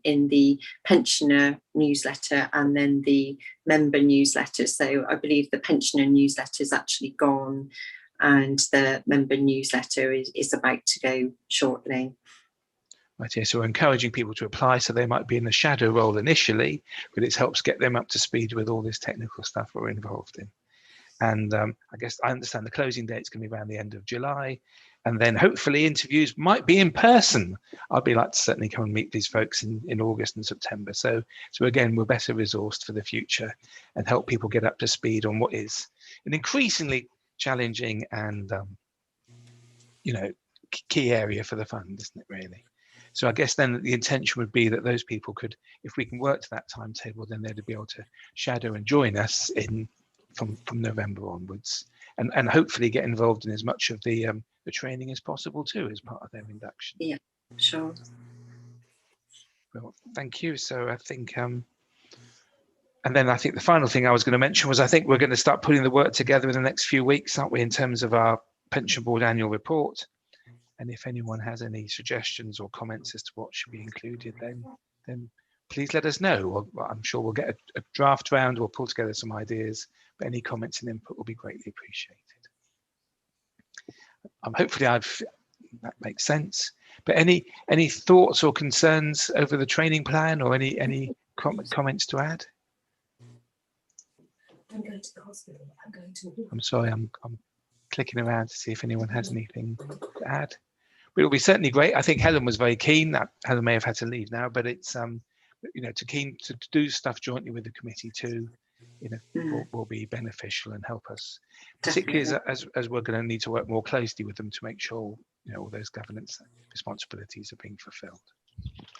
Speaker 3: in the pensioner newsletter and then the member newsletter. So I believe the pensioner newsletter is actually gone, and the member newsletter is about to go shortly.
Speaker 1: Right, yeah, so we're encouraging people to apply, so they might be in the shadow role initially, but it helps get them up to speed with all this technical stuff we're involved in. And I guess I understand the closing date's going to be around the end of July, and then hopefully interviews might be in person. I'd be like to certainly come and meet these folks in August and September. So again, we're better resourced for the future and help people get up to speed on what is an increasingly challenging and key area for the fund, isn't it, really? So I guess then the intention would be that those people could, if we can work to that timetable, then they'd be able to shadow and join us from November onwards, and hopefully get involved in as much of the training as possible too, as part of their induction.
Speaker 3: Yeah, sure.
Speaker 1: Well, thank you. So I think, and then I think the final thing I was going to mention was I think we're going to start putting the work together in the next few weeks, aren't we, in terms of our Pension Board annual report. And if anyone has any suggestions or comments as to what should be included, then please let us know. Or I'm sure we'll get a draft round. We'll pull together some ideas, but any comments and input will be greatly appreciated. Hopefully that makes sense. But any thoughts or concerns over the training plan, or any comments to add?
Speaker 14: I'm going to the hospital. I'm going to.
Speaker 1: I'm sorry, I'm clicking around to see if anyone has anything to add. But it'll be certainly great. I think Helen was very keen. Helen may have had to leave now, but it's keen to do stuff jointly with the committee too. Will be beneficial and help us, particularly as we're going to need to work more closely with them to make sure all those governance responsibilities are being fulfilled.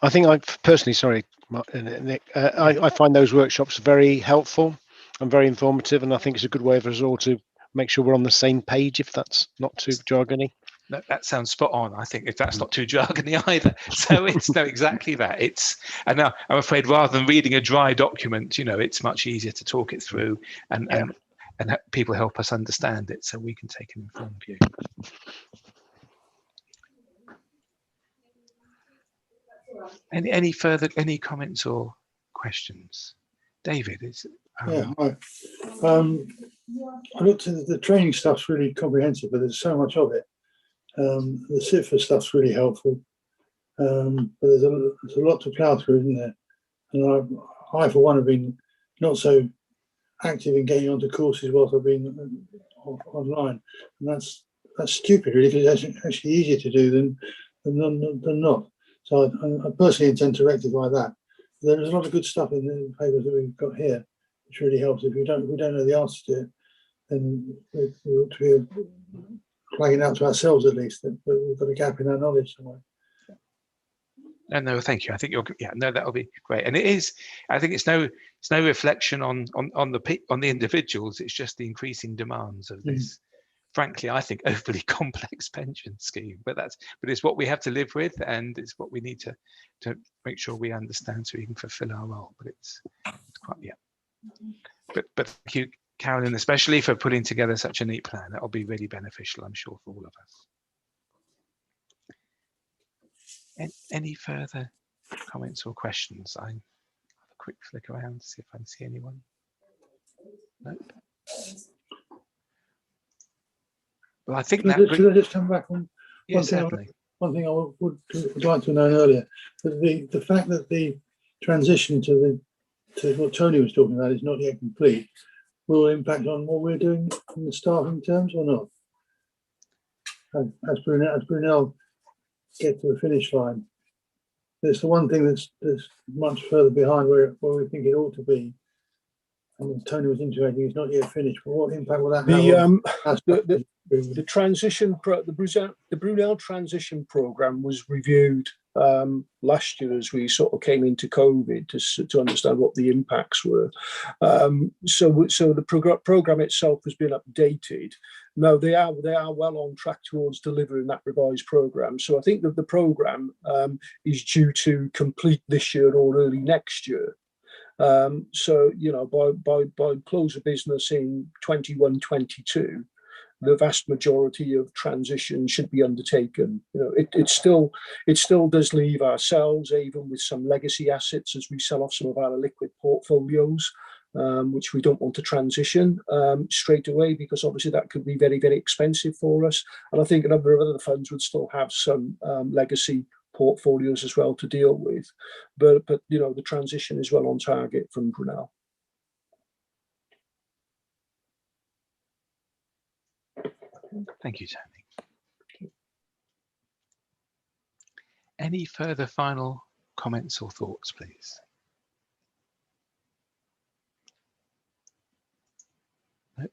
Speaker 12: I think I personally, sorry, Nick, I find those workshops very helpful and very informative, and I think it's a good way for us all to make sure we're on the same page, if that's not too jargony.
Speaker 1: No, that sounds spot on. I think if that's not too jargony either. So it's exactly that. And now I'm afraid rather than reading a dry document, it's much easier to talk it through and people help us understand it so we can take an informed view. Any comments or questions? David,
Speaker 5: yeah, hi. I looked at the training stuff's really comprehensive, but there's so much of it. The CIFA stuff's really helpful, but there's a lot to plough through, isn't there? And I for one, have been not so active in getting onto courses whilst I've been online, and that's stupid, really, because it's actually easier to do than not. So I personally intend to rectify that. There is a lot of good stuff in the papers that we've got here, which really helps. If we don't know the answer to it, then we ought to be flagging out to ourselves at least that we've got a gap in our knowledge somewhere.
Speaker 1: No, thank you. I think that'll be great. And it is. I think it's no reflection on the individuals. It's just the increasing demands of this. Frankly, I think overly complex pension scheme. But it's what we have to live with, and it's what we need to make sure we understand so we can fulfil our role. But it's quite But thank you, Carolyn, especially for putting together such a neat plan. That'll be really beneficial, I'm sure, for all of us. Any further comments or questions? I have a quick flick around to see if I can see anyone. Nope. Well, I think
Speaker 5: should I just come back on
Speaker 1: one thing?
Speaker 5: One thing I would like to know earlier, that the fact that the transition to what Tony was talking about is not yet complete, will impact on what we're doing in the staffing terms or not? As Brunel get to the finish line, it's the one thing that's much further behind where we think it ought to be. And Tony was indicating it's not yet finished. But what impact will that have?
Speaker 13: The transition, the Brunel transition program was reviewed last year as we sort of came into COVID to understand what the impacts were. So the program itself has been updated. Now they are well on track towards delivering that revised program. So I think that the program is due to complete this year or early next year. So by close of business in 21-22. The vast majority of transition should be undertaken. It still does leave ourselves, even with some legacy assets, as we sell off some of our liquid portfolios, which we don't want to transition straight away, because obviously that could be very, very expensive for us. And I think a number of other funds would still have some legacy portfolios as well to deal with. But the transition is well on target from Brunel.
Speaker 1: Thank you, Tony. Any further final comments or thoughts, please? Nope.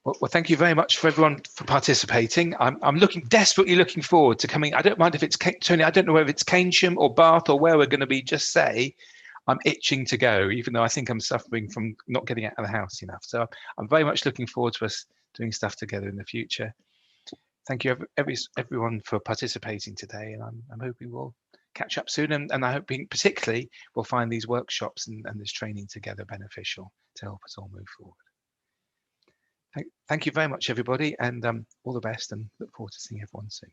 Speaker 1: Well, thank you very much for everyone for participating. I'm desperately looking forward to coming. I don't mind if it's Tony. I don't know whether it's Keynsham or Bath or where we're going to be. Just say I'm itching to go, even though I think I'm suffering from not getting out of the house enough. So I'm very much looking forward to us doing stuff together in the future. Thank you everyone for participating today, and I'm hoping we'll catch up soon. And I hope particularly we'll find these workshops and this training together beneficial to help us all move forward. Thank you very much, everybody, and all the best, and look forward to seeing everyone soon.